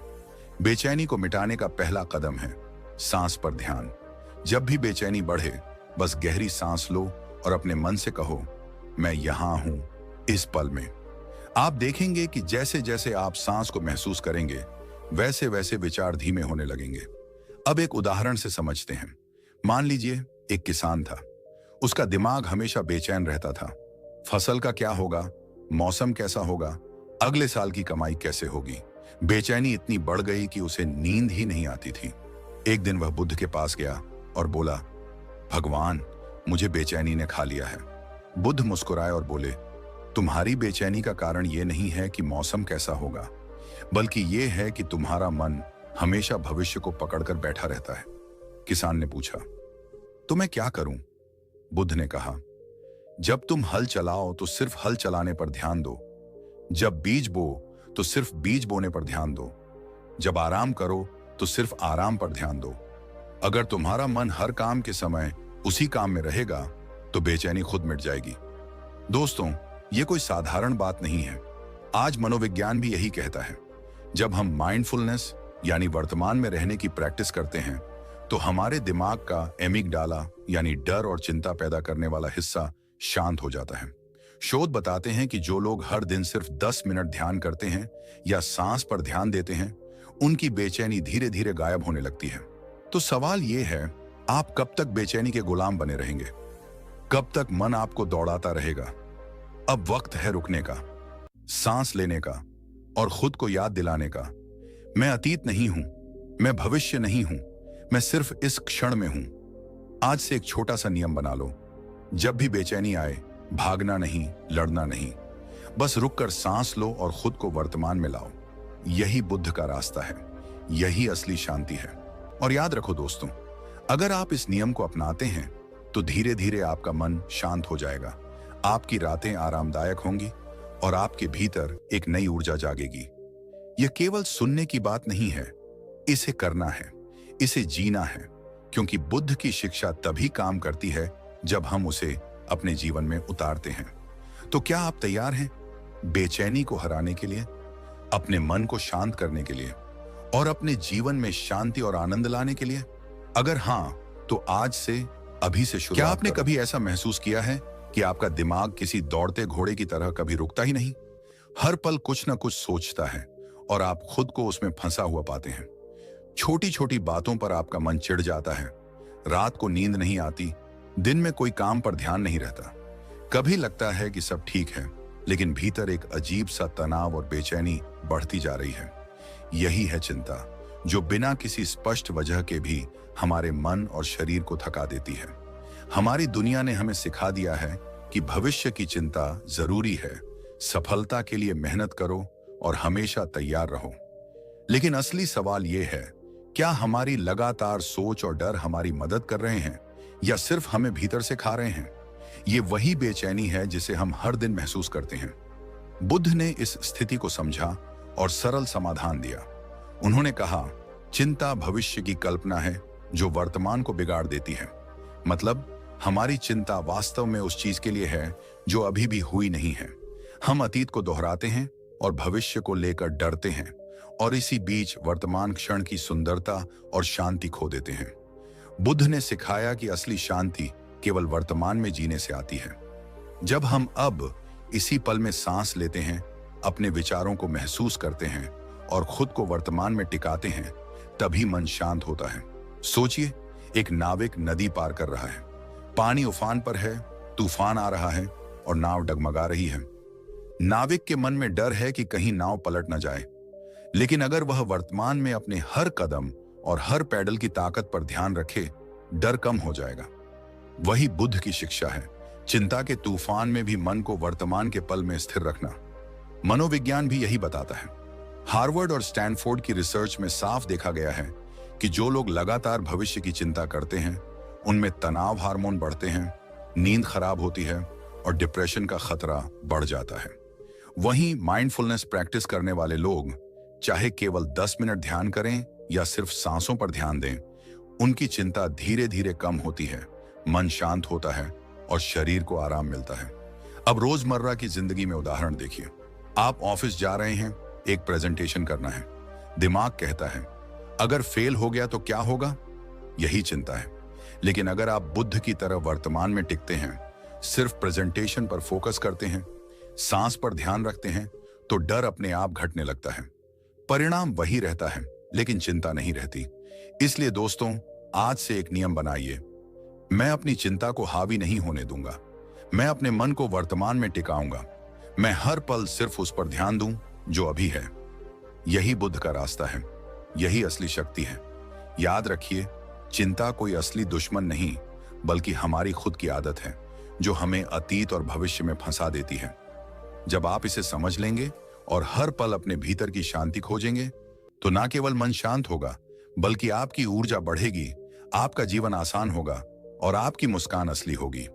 बेचैनी को मिटाने का पहला कदम है सांस पर ध्यान। जब भी बेचैनी बढ़े, बस गहरी सांस लो और अपने मन से कहो, मैं यहां हूं इस पल में। आप देखेंगे कि जैसे जैसे आप सांस को महसूस करेंगे, वैसे वैसे विचार धीमे होने लगेंगे। अब एक उदाहरण से समझते हैं। मान लीजिए एक किसान था, उसका दिमाग हमेशा बेचैन रहता था। फसल का क्या होगा, मौसम कैसा होगा, अगले साल की कमाई कैसे होगी। बेचैनी इतनी बढ़ गई कि उसे नींद ही नहीं आती थी। एक दिन वह बुद्ध के पास गया और बोला, भगवान, मुझे बेचैनी ने खा लिया है। बुद्ध मुस्कुराए और बोले, तुम्हारी बेचैनी का कारण यह नहीं है कि मौसम कैसा होगा, बल्कि यह है कि तुम्हारा मन हमेशा भविष्य को पकड़कर बैठा रहता है। किसान ने पूछा, तो मैं क्या करूं? बुद्ध ने कहा, जब तुम हल चलाओ तो सिर्फ हल चलाने पर ध्यान दो। जब बीज बो तो सिर्फ बीज बोने पर ध्यान दो। जब आराम करो तो सिर्फ आराम पर ध्यान दो। अगर तुम्हारा मन हर काम के समय उसी काम में रहेगा तो बेचैनी खुद मिट जाएगी। दोस्तों, ये कोई साधारण बात नहीं है। आज मनोविज्ञान भी यही कहता है। जब हम माइंडफुलनेस यानी वर्तमान में रहने की प्रैक्टिस करते हैं, तो हमारे दिमाग का एमिगडाला यानी डर और चिंता पैदा करने वाला हिस्सा शांत हो जाता है। शोध बताते हैं कि जो लोग हर दिन सिर्फ 10 मिनट ध्यान करते हैं या सांस पर ध्यान देते हैं, उनकी बेचैनी धीरे धीरे गायब होने लगती है। तो सवाल यह है, आप कब तक बेचैनी के गुलाम बने रहेंगे? कब तक मन आपको दौड़ाता रहेगा? अब वक्त है रुकने का, सांस लेने का और खुद को याद दिलाने का, मैं अतीत नहीं हूं, मैं भविष्य नहीं हूं, मैं सिर्फ इस क्षण में हूं। आज से एक छोटा सा नियम बना लो। जब भी बेचैनी आए, भागना नहीं, लड़ना नहीं, बस रुककर सांस लो और खुद को वर्तमान में लाओ। यही बुद्ध का रास्ता है, यही असली शांति है। और याद रखो दोस्तों, अगर आप इस नियम को अपनाते हैं तो धीरे धीरे आपका मन शांत हो जाएगा, आपकी रातें आरामदायक होंगी और आपके भीतर एक नई ऊर्जा जागेगी। यह केवल सुनने की बात नहीं है, इसे करना है, इसे जीना है, क्योंकि बुद्ध की शिक्षा तभी काम करती है जब हम उसे अपने जीवन में उतारते हैं। तो क्या आप तैयार हैं बेचैनी को हराने के लिए, अपने मन को शांत करने के लिए और अपने जीवन में शांति और आनंद लाने के लिए? अगर हां, तो आज से, अभी से शुरुआत। क्या आपने कभी ऐसा महसूस किया है कि आपका दिमाग किसी दौड़ते घोड़े की तरह कभी रुकता ही नहीं? हर पल कुछ ना कुछ सोचता है और आप खुद को उसमें फंसा हुआ पाते हैं। छोटी छोटी बातों पर आपका मन चिढ़ जाता है, रात को नींद नहीं आती, दिन में कोई काम पर ध्यान नहीं रहता। कभी लगता है कि सब ठीक है, लेकिन भीतर एक अजीब सा तनाव और बेचैनी बढ़ती जा रही है। यही है चिंता, जो बिना किसी स्पष्ट वजह के भी हमारे मन और शरीर को थका देती है। हमारी दुनिया ने हमें सिखा दिया है कि भविष्य की चिंता जरूरी है, सफलता के लिए मेहनत करो और हमेशा तैयार रहो। लेकिन असली सवाल यह है, क्या हमारी लगातार सोच और डर हमारी मदद कर रहे हैं या सिर्फ हमें भीतर से खा रहे हैं? ये वही बेचैनी है जिसे हम हर दिन महसूस करते हैं। बुद्ध ने इस स्थिति को समझा और सरल समाधान दिया। उन्होंने कहा, चिंता भविष्य की कल्पना है जो वर्तमान को बिगाड़ देती है। मतलब हमारी चिंता वास्तव में उस चीज के लिए है जो अभी भी हुई नहीं है। हम अतीत को दोहराते हैं और भविष्य को लेकर डरते हैं और इसी बीच वर्तमान क्षण की सुंदरता और शांति खो देते हैं। बुद्ध ने सिखाया कि असली शांति केवल वर्तमान में जीने से आती है। जब हम अब इसी पल में सांस लेते हैं, अपने विचारों को महसूस करते हैं और खुद को वर्तमान में टिकाते हैं, तभी मन शांत होता है। सोचिए, एक नाविक नदी पार कर रहा है, पानी उफान पर है, तूफान आ रहा है और नाव डगमगा रही है। नाविक के मन में डर है कि कहीं नाव पलट न जाए, लेकिन अगर वह वर्तमान में अपने हर कदम और हर पैडल की ताकत पर ध्यान रखे, डर कम हो जाएगा। वही बुद्ध की शिक्षा है, चिंता के तूफान में भी मन को वर्तमान के पल में स्थिर रखना। मनोविज्ञान भी यही बताता है। हार्वर्ड और स्टैनफोर्ड की रिसर्च में साफ देखा गया है कि जो लोग लगातार भविष्य की चिंता करते हैं, उनमें तनाव हार्मोन बढ़ते हैं, नींद खराब होती है और डिप्रेशन का खतरा बढ़ जाता है। वहीं माइंडफुलनेस प्रैक्टिस करने वाले लोग, चाहे केवल 10 मिनट ध्यान करें या सिर्फ सांसों पर ध्यान दें, उनकी चिंता धीरे धीरे कम होती है, मन शांत होता है और शरीर को आराम मिलता है। अब रोजमर्रा की जिंदगी में उदाहरण देखिए। आप ऑफिस जा रहे हैं, एक प्रेजेंटेशन करना है। दिमाग कहता है, अगर फेल हो गया तो क्या होगा? यही चिंता है। लेकिन अगर आप बुद्ध की तरह वर्तमान में टिकते हैं, सिर्फ प्रेजेंटेशन पर फोकस करते हैं, सांस पर ध्यान रखते हैं, तो डर अपने आप घटने लगता है। परिणाम वही रहता है, लेकिन चिंता नहीं रहती। इसलिए दोस्तों, आज से एक नियम बनाइए। मैं अपनी चिंता को हावी नहीं होने दूंगा। मैं अपने मन को वर्तमान में टिकाऊंगा। मैं हर पल सिर्फ उस पर ध्यान दूं जो अभी है। यही बुद्ध का रास्ता है, यही असली शक्ति है। याद रखिए, चिंता कोई असली दुश्मन नहीं, बल्कि हमारी खुद की आदत है जो हमें अतीत और भविष्य में फंसा देती है। जब आप इसे समझ लेंगे और हर पल अपने भीतर की शांति खोजेंगे, तो ना केवल मन शांत होगा, बल्कि आपकी ऊर्जा बढ़ेगी, आपका जीवन आसान होगा और आपकी मुस्कान असली होगी।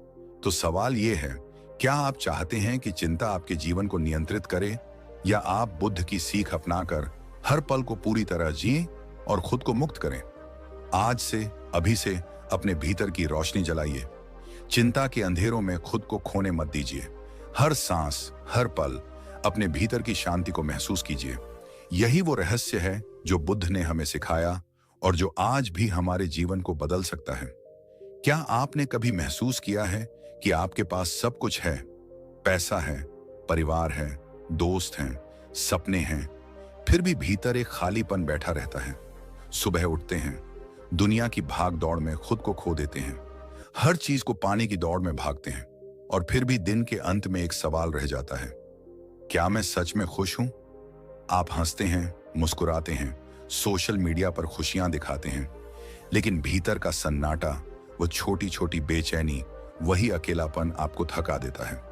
तो सवाल यह है, क्या आप चाहते हैं कि चिंता आपके जीवन को नियंत्रित करे, या आप बुद्ध की सीख अपनाकर हर पल को पूरी तरह जिएं और खुद को मुक्त करें? आज से, अभी से अपने भीतर की रोशनी जलाइए। चिंता के अंधेरों में खुद को खोने मत दीजिए। हर सांस, हर पल अपने भीतर की शांति को महसूस कीजिए। यही वो रहस्य है जो बुद्ध ने हमें सिखाया और जो आज भी हमारे जीवन को बदल सकता है। क्या आपने कभी महसूस किया है कि आपके पास सब कुछ है? पैसा है, परिवार है, दोस्त हैं, सपने हैं, फिर भी भीतर एक खालीपन बैठा रहता है। सुबह उठते हैं, दुनिया की भाग दौड़ में खुद को खो देते हैं, हर चीज को पाने की दौड़ में भागते हैं, और फिर भी दिन के अंत में एक सवाल रह जाता है, क्या मैं सच में खुश हूं? आप हंसते हैं, मुस्कुराते हैं, सोशल मीडिया पर खुशियां दिखाते हैं, लेकिन भीतर का सन्नाटा, वो छोटी छोटी बेचैनी, वही अकेलापन आपको थका देता है।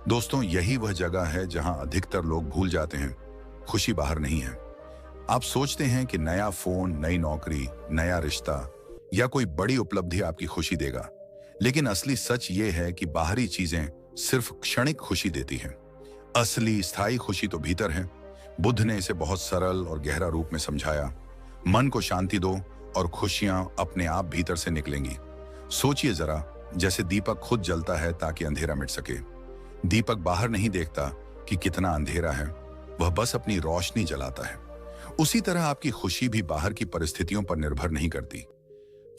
दोस्तों, यही वह जगह है जहां अधिकतर लोग भूल जाते हैं, खुशी बाहर नहीं है। आप सोचते हैं कि नया फोन, नई नौकरी, नया रिश्ता या कोई बड़ी उपलब्धि आपकी खुशी देगा, लेकिन असली सच ये है कि बाहरी चीजें सिर्फ क्षणिक खुशी देती हैं। असली स्थायी खुशी तो भीतर है। बुद्ध ने इसे बहुत सरल और गहरा रूप में समझाया। मन को शांति दो और खुशियां अपने आप भीतर से निकलेंगी। सोचिए जरा, जैसे दीपक खुद जलता है ताकि अंधेरा मिट सके। दीपक बाहर नहीं देखता कि कितना अंधेरा है, वह बस अपनी रोशनी जलाता है। उसी तरह आपकी खुशी भी बाहर की परिस्थितियों पर निर्भर नहीं करती।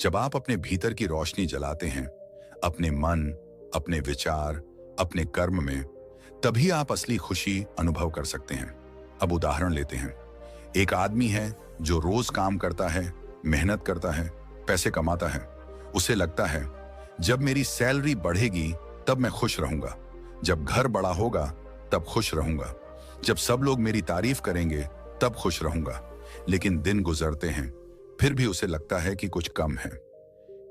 जब आप अपने भीतर की रोशनी जलाते हैं, अपने मन, अपने विचार, अपने कर्म में, तभी आप असली खुशी अनुभव कर सकते हैं। अब उदाहरण लेते हैं। एक आदमी है जो रोज काम करता है, मेहनत करता है, पैसे कमाता है। उसे लगता है, जब मेरी सैलरी बढ़ेगी तब मैं खुश रहूंगा, जब घर बड़ा होगा तब खुश रहूंगा, जब सब लोग मेरी तारीफ करेंगे तब खुश रहूंगा। लेकिन दिन गुजरते हैं, फिर भी उसे लगता है कि कुछ कम है।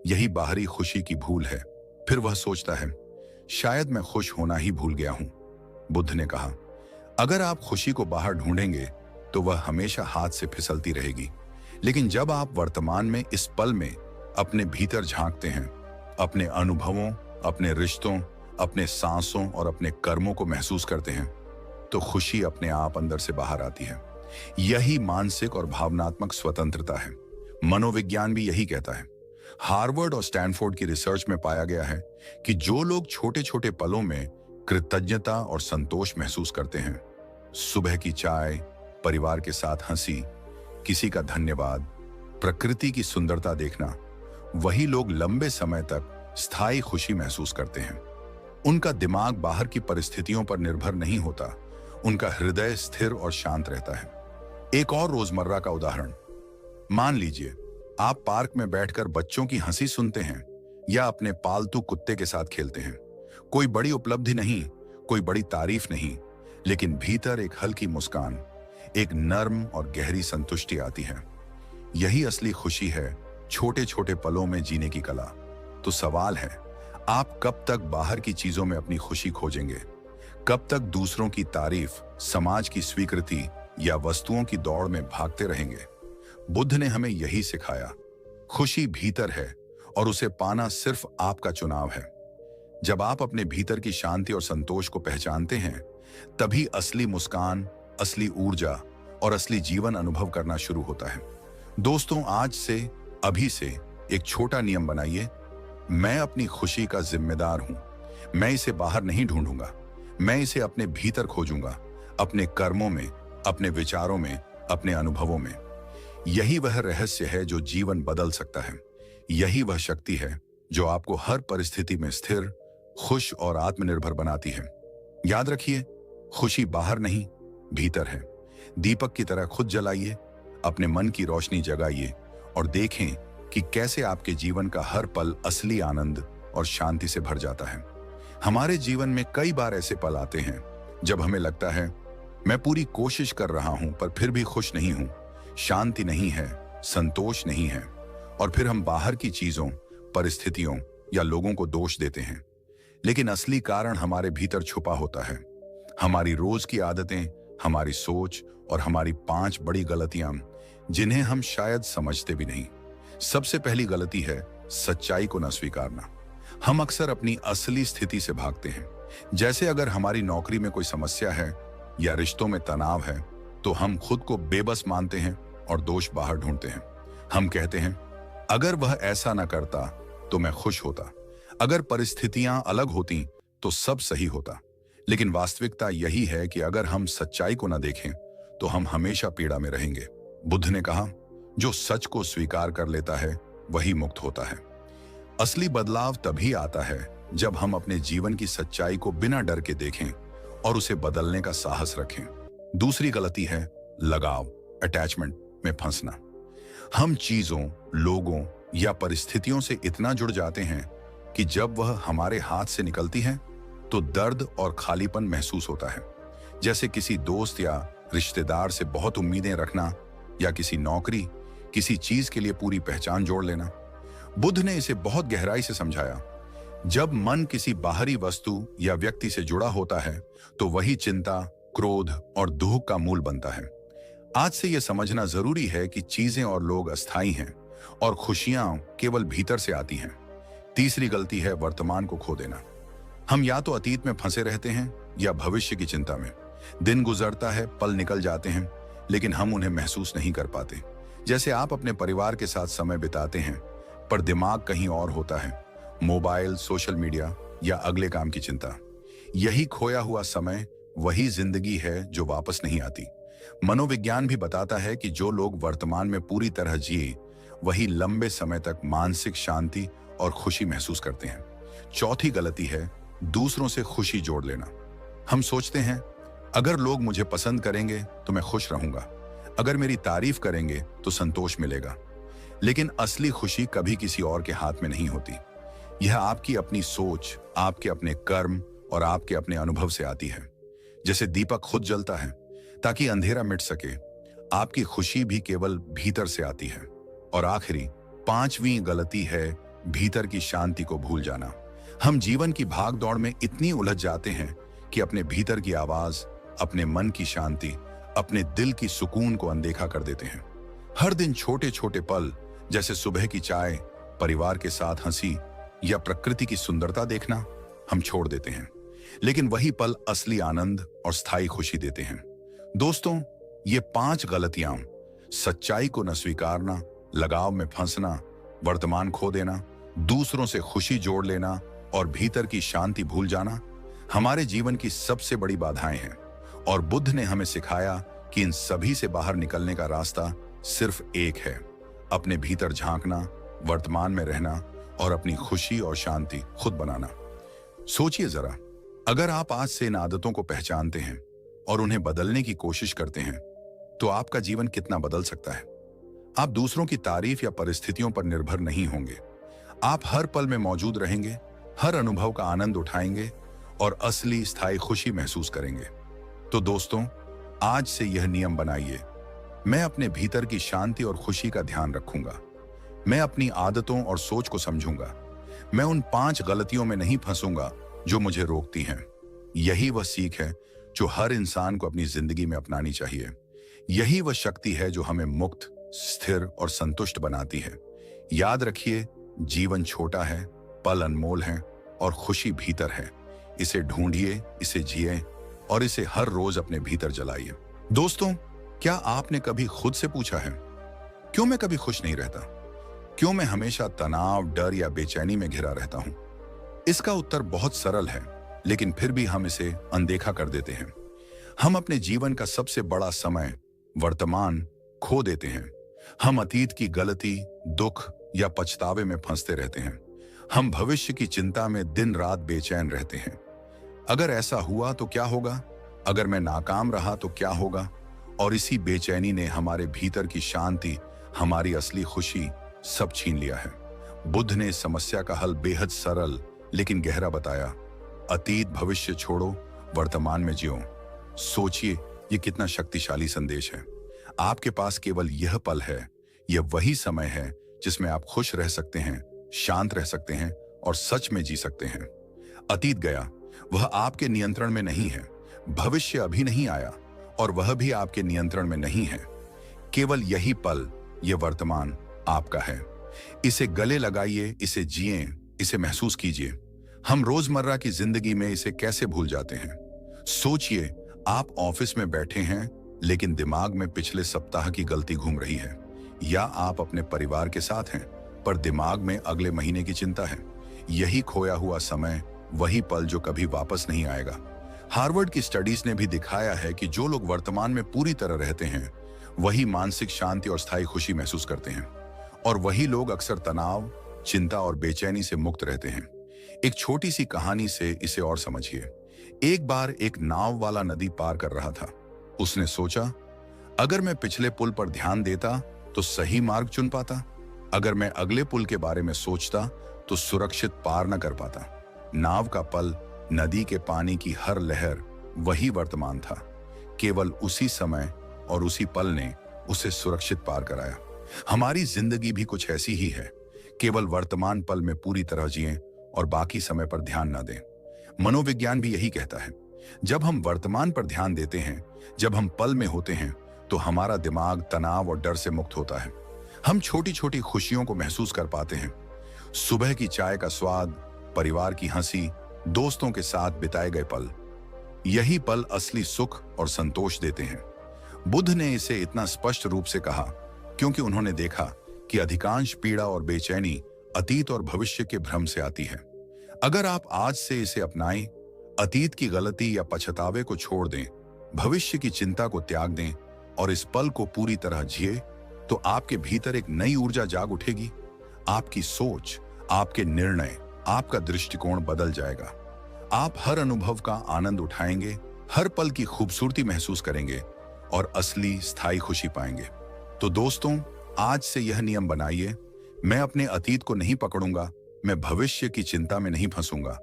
यही बाहरी खुशी की भूल है। फिर वह सोचता है, शायद मैं खुश होना ही भूल गया हूं। बुद्ध ने कहा, अगर आप खुशी को बाहर ढूंढेंगे तो वह हमेशा हाथ से फिसलती रहेगी। लेकिन जब आप वर्तमान में, इस पल में अपने भीतर झांकते हैं, अपने अनुभवों, अपने रिश्तों अपने सांसों और अपने कर्मों को महसूस करते हैं, तो खुशी अपने आप अंदर से बाहर आती है। यही मानसिक और भावनात्मक स्वतंत्रता है। मनोविज्ञान भी यही कहता है। हार्वर्ड और स्टैनफोर्ड की रिसर्च में पाया गया है कि जो लोग छोटे छोटे पलों में कृतज्ञता और संतोष महसूस करते हैं, सुबह की चाय, परिवार के साथ हंसी, किसी का धन्यवाद, प्रकृति की सुंदरता देखना, वही लोग लंबे समय तक स्थायी खुशी महसूस करते हैं। उनका दिमाग बाहर की परिस्थितियों पर निर्भर नहीं होता, उनका हृदय स्थिर और शांत रहता है। एक और रोजमर्रा का उदाहरण, मान लीजिए आप पार्क में बैठकर बच्चों की हंसी सुनते हैं या अपने पालतू कुत्ते के साथ खेलते हैं। कोई बड़ी उपलब्धि नहीं, कोई बड़ी तारीफ नहीं, लेकिन भीतर एक हल्की मुस्कान, एक नर्म और गहरी संतुष्टि आती है। यही असली खुशी है, छोटे छोटे पलों में जीने की कला। तो सवाल है, आप कब तक बाहर की चीजों में अपनी खुशी खोजेंगे? कब तक दूसरों की तारीफ, समाज की स्वीकृति या वस्तुओं की दौड़ में भागते रहेंगे? बुद्ध ने हमें यही सिखाया, खुशी भीतर है और उसे पाना सिर्फ आपका चुनाव है। जब आप अपने भीतर की शांति और संतोष को पहचानते हैं, तभी असली मुस्कान, असली ऊर्जा और असली जीवन अनुभव करना शुरू होता है। दोस्तों, आज से, अभी से एक छोटा नियम बनाइए। मैं अपनी खुशी का जिम्मेदार हूं। मैं इसे बाहर नहीं ढूंढूंगा, मैं इसे अपने भीतर खोजूंगा, अपने कर्मों में, अपने विचारों में, अपने अनुभवों में। यही वह रहस्य है जो जीवन बदल सकता है। यही वह शक्ति है जो आपको हर परिस्थिति में स्थिर, खुश और आत्मनिर्भर बनाती है। याद रखिए, खुशी बाहर नहीं, भीतर है। दीपक की तरह खुद जलाइए, अपने मन की रोशनी जगाइए और देखें कि कैसे आपके जीवन का हर पल असली आनंद और शांति से भर जाता है। हमारे जीवन में कई बार ऐसे पल आते हैं जब हमें लगता है, मैं पूरी कोशिश कर रहा हूं पर फिर भी खुश नहीं हूं, शांति नहीं है, संतोष नहीं है, और फिर हम बाहर की चीजों, परिस्थितियों या लोगों को दोष देते हैं। लेकिन असली कारण हमारे भीतर छुपा होता है। हमारी रोज की आदतें, हमारी सोच और हमारी 5 बड़ी गलतियां, जिन्हें हम शायद समझते भी नहीं। सबसे पहली गलती है सच्चाई को न स्वीकारना। हम अक्सर अपनी असली स्थिति से भागते हैं। जैसे अगर हमारी नौकरी में कोई समस्या है या रिश्तों में तनाव है, तो हम खुद को बेबस मानते हैं और दोष बाहर ढूंढते हैं। हम कहते हैं, अगर वह ऐसा ना करता तो मैं खुश होता, अगर परिस्थितियां अलग होती तो सब सही होता। लेकिन वास्तविकता यही है कि अगर हम सच्चाई को न देखें तो हम हमेशा पीड़ा में रहेंगे। बुद्ध ने कहा, जो सच को स्वीकार कर लेता है वही मुक्त होता है। असली बदलाव तभी आता है जब हम अपने जीवन की सच्चाई को बिना डर के देखें और उसे बदलने का साहस रखें। दूसरी गलती है लगाव, अटैचमेंट में फंसना। हम चीजों, लोगों या परिस्थितियों से इतना जुड़ जाते हैं कि जब वह हमारे हाथ से निकलती है तो दर्द और खालीपन महसूस होता है। जैसे किसी दोस्त या रिश्तेदार से बहुत उम्मीदें रखना या किसी नौकरी, किसी चीज के लिए पूरी पहचान जोड़ लेना। बुद्ध ने इसे बहुत गहराई से समझाया। जब मन किसी बाहरी वस्तु या व्यक्ति से जुड़ा होता है तो वही चिंता, क्रोध और दुख का मूल बनता है। आज से यह समझना जरूरी है कि चीजें और लोग अस्थायी हैं और खुशियां केवल भीतर से आती हैं। तीसरी गलती है वर्तमान को खो देना। हम या तो अतीत में फंसे रहते हैं या भविष्य की चिंता में। दिन गुजरता है, पल निकल जाते हैं, लेकिन हम उन्हें महसूस नहीं कर पाते। जैसे आप अपने परिवार के साथ समय बिताते हैं पर दिमाग कहीं और होता है, मोबाइल, सोशल मीडिया या अगले काम की चिंता। यही खोया हुआ समय वही जिंदगी है जो वापस नहीं आती। मनोविज्ञान भी बताता है कि जो लोग वर्तमान में पूरी तरह जिए वही लंबे समय तक मानसिक शांति और खुशी महसूस करते हैं। चौथी गलती है दूसरों से खुशी जोड़ लेना। हम सोचते हैं, अगर लोग मुझे पसंद करेंगे तो मैं खुश रहूंगा, अगर मेरी तारीफ करेंगे तो संतोष मिलेगा। लेकिन असली खुशी कभी किसी और के हाथ में नहीं होती। यह आपकी अपनी सोच, आपके अपने कर्म और आपके अपने अनुभव से आती है। जैसे दीपक खुद जलता है ताकि अंधेरा मिट सके, आपकी खुशी भी केवल भीतर से आती है। और आखिरी, 5वीं गलती है भीतर की शांति को भूल जाना। हम जीवन की भाग दौड़ में इतनी उलझ जाते हैं कि अपने भीतर की आवाज, अपने मन की शांति, अपने दिल की सुकून को अनदेखा कर देते हैं। हर दिन छोटे छोटे पल, जैसे सुबह की चाय, परिवार के साथ हंसी या प्रकृति की सुंदरता देखना, हम छोड़ देते हैं, लेकिन वही पल असली आनंद और स्थायी खुशी देते हैं। दोस्तों, ये 5 गलतियां, सच्चाई को न स्वीकारना, लगाव में फंसना, वर्तमान खो देना, दूसरों से खुशी जोड़ लेना और भीतर की शांति भूल जाना, हमारे जीवन की सबसे बड़ी बाधाएं हैं। और बुद्ध ने हमें सिखाया कि इन सभी से बाहर निकलने का रास्ता सिर्फ एक है, अपने भीतर झांकना, वर्तमान में रहना और अपनी खुशी और शांति खुद बनाना। सोचिए जरा, अगर आप आज से इन आदतों को पहचानते हैं और उन्हें बदलने की कोशिश करते हैं, तो आपका जीवन कितना बदल सकता है। आप दूसरों की तारीफ या परिस्थितियों पर निर्भर नहीं होंगे। आप हर पल में मौजूद रहेंगे, हर अनुभव का आनंद उठाएंगे और असली स्थायी खुशी महसूस करेंगे। तो दोस्तों, आज से यह नियम बनाइए, मैं अपने भीतर की शांति और खुशी का ध्यान रखूंगा। मैं अपनी आदतों और सोच को समझूंगा। मैं उन 5 गलतियों में नहीं फंसूंगा जो मुझे रोकती हैं। यही वह सीख है जो हर इंसान को अपनी जिंदगी में अपनानी चाहिए। यही वह शक्ति है जो हमें मुक्त, स्थिर और संतुष्ट बनाती है। याद रखिए, जीवन छोटा है, पल अनमोल हैं और खुशी भीतर है। इसे ढूंढिए, इसे जिए और इसे हर रोज अपने भीतर जलाइए। दोस्तों, क्या आपने कभी खुद से पूछा है, क्यों मैं कभी खुश नहीं रहता? क्यों मैं हमेशा तनाव, डर या बेचैनी में घिरा रहता हूं? इसका उत्तर बहुत सरल है, लेकिन फिर भी हम इसे अनदेखा कर देते हैं। हम अपने जीवन का सबसे बड़ा समय, वर्तमान, खो देते हैं। हम अतीत की गलती, दुख या पछतावे में फंसते रहते हैं। हम भविष्य की चिंता में दिन रात बेचैन रहते हैं। अगर ऐसा हुआ तो क्या होगा? अगर मैं नाकाम रहा तो क्या होगा? और इसी बेचैनी ने हमारे भीतर की शांति, हमारी असली खुशी सब छीन लिया है। बुद्ध ने इस समस्या का हल बेहद सरल लेकिन गहरा बताया। अतीत भविष्य छोड़ो, वर्तमान में जियो। सोचिए, ये कितना शक्तिशाली संदेश है। आपके पास केवल यह पल है, यह वही समय है जिसमें आप खुश रह सकते हैं, शांत रह सकते हैं और सच में जी सकते हैं। अतीत गया, वह आपके नियंत्रण में नहीं है। भविष्य अभी नहीं आया और वह भी आपके नियंत्रण में नहीं है। केवल यही पल, यह वर्तमान आपका है। इसे गले लगाइए, इसे जिए, इसे महसूस कीजिए। हम रोजमर्रा की जिंदगी में इसे कैसे भूल जाते हैं? सोचिए, आप ऑफिस में बैठे हैं लेकिन दिमाग में पिछले सप्ताह की गलती घूम रही है, या आप अपने परिवार के साथ हैं पर दिमाग में अगले महीने की चिंता है। यही खोया हुआ समय, वही पल जो कभी वापस नहीं आएगा। हार्वर्ड की स्टडीज ने भी दिखाया है कि जो लोग वर्तमान में पूरी तरह रहते हैं, वही मानसिक शांति और स्थायी खुशी महसूस करते हैं, और वही लोग अक्सर तनाव, चिंता और बेचैनी से मुक्त रहते हैं। एक छोटी सी कहानी से इसे और समझिए। एक बार एक नाव वाला नदी पार कर रहा था। उसने सोचा, अगर मैं पिछले पुल पर ध्यान देता तो सही मार्ग चुन पाता। अगर मैं अगले पुल के बारे में सोचता तो सुरक्षित पार न कर पाता। नाव का पल, नदी के पानी की हर लहर, वही वर्तमान था। केवल उसी समय और उसी पल ने उसे सुरक्षित पार कराया। हमारी जिंदगी भी कुछ ऐसी ही है। केवल वर्तमान पल में पूरी तरह जिएं और बाकी समय पर ध्यान न दें। मनोविज्ञान भी यही कहता है। जब हम वर्तमान पर ध्यान देते हैं, जब हम पल में होते हैं, तो हमारा दिमाग तनाव और डर से मुक्त होता है। हम छोटी छोटी खुशियों को महसूस कर पाते हैं। सुबह की चाय का स्वाद, परिवार की हंसी, दोस्तों के साथ बिताए गए पल, यही पल असली सुख और संतोष देते हैं। बुद्ध ने इसे इतना स्पष्ट रूप से कहा क्योंकि उन्होंने देखा कि अधिकांश पीड़ा और बेचैनी अतीत और भविष्य के भ्रम से आती है। अगर आप आज से इसे अपनाएं, अतीत की गलती या पछतावे को छोड़ दें, भविष्य की चिंता को त्याग दें और इस पल को पूरी तरह जिए, तो आपके भीतर एक नई ऊर्जा जाग उठेगी। आपकी सोच, आपके निर्णय, आपका दृष्टिकोण बदल जाएगा। आप हर अनुभव का आनंद उठाएंगे, हर पल की खूबसूरती महसूस करेंगे और असली स्थायी खुशी पाएंगे। तो दोस्तों, आज से यह नियम बनाइए, मैं अपने अतीत को नहीं पकड़ूंगा, मैं भविष्य की चिंता में नहीं फंसूंगा,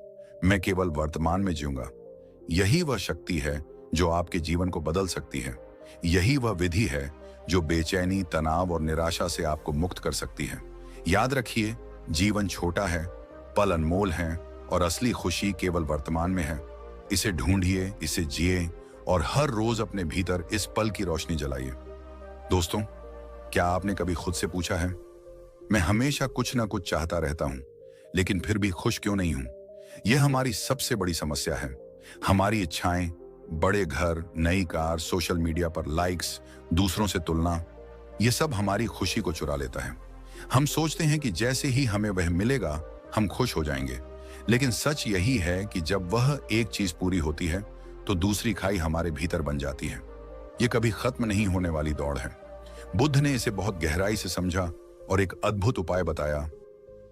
मैं केवल वर्तमान में जीऊंगा। यही वह शक्ति है जो आपके जीवन को बदल सकती है। यही वह विधि है जो बेचैनी, तनाव और निराशा से आपको मुक्त कर सकती है। याद रखिए, जीवन छोटा है, पल अनमोल हैं और असली खुशी केवल वर्तमान में है। इसे ढूंढिए, इसे जिए और हर रोज अपने भीतर इस पल की रोशनी जलाइए। दोस्तों, क्या आपने कभी खुद से पूछा है, मैं हमेशा कुछ ना कुछ चाहता रहता हूं, लेकिन फिर भी खुश क्यों नहीं हूं? यह हमारी सबसे बड़ी समस्या है। हमारी इच्छाएं, बड़े घर, नई कार, सोशल मीडिया पर लाइक्स, दूसरों से तुलना, यह सब हमारी खुशी को चुरा लेता है। हम सोचते हैं कि जैसे ही हमें वह मिलेगा हम खुश हो जाएंगे, लेकिन सच यही है कि जब वह एक चीज पूरी होती है तो दूसरी खाई हमारे भीतर बन जाती है। यह कभी खत्म नहीं होने वाली दौड़ है। बुद्ध ने इसे बहुत गहराई से समझा और एक अद्भुत उपाय बताया।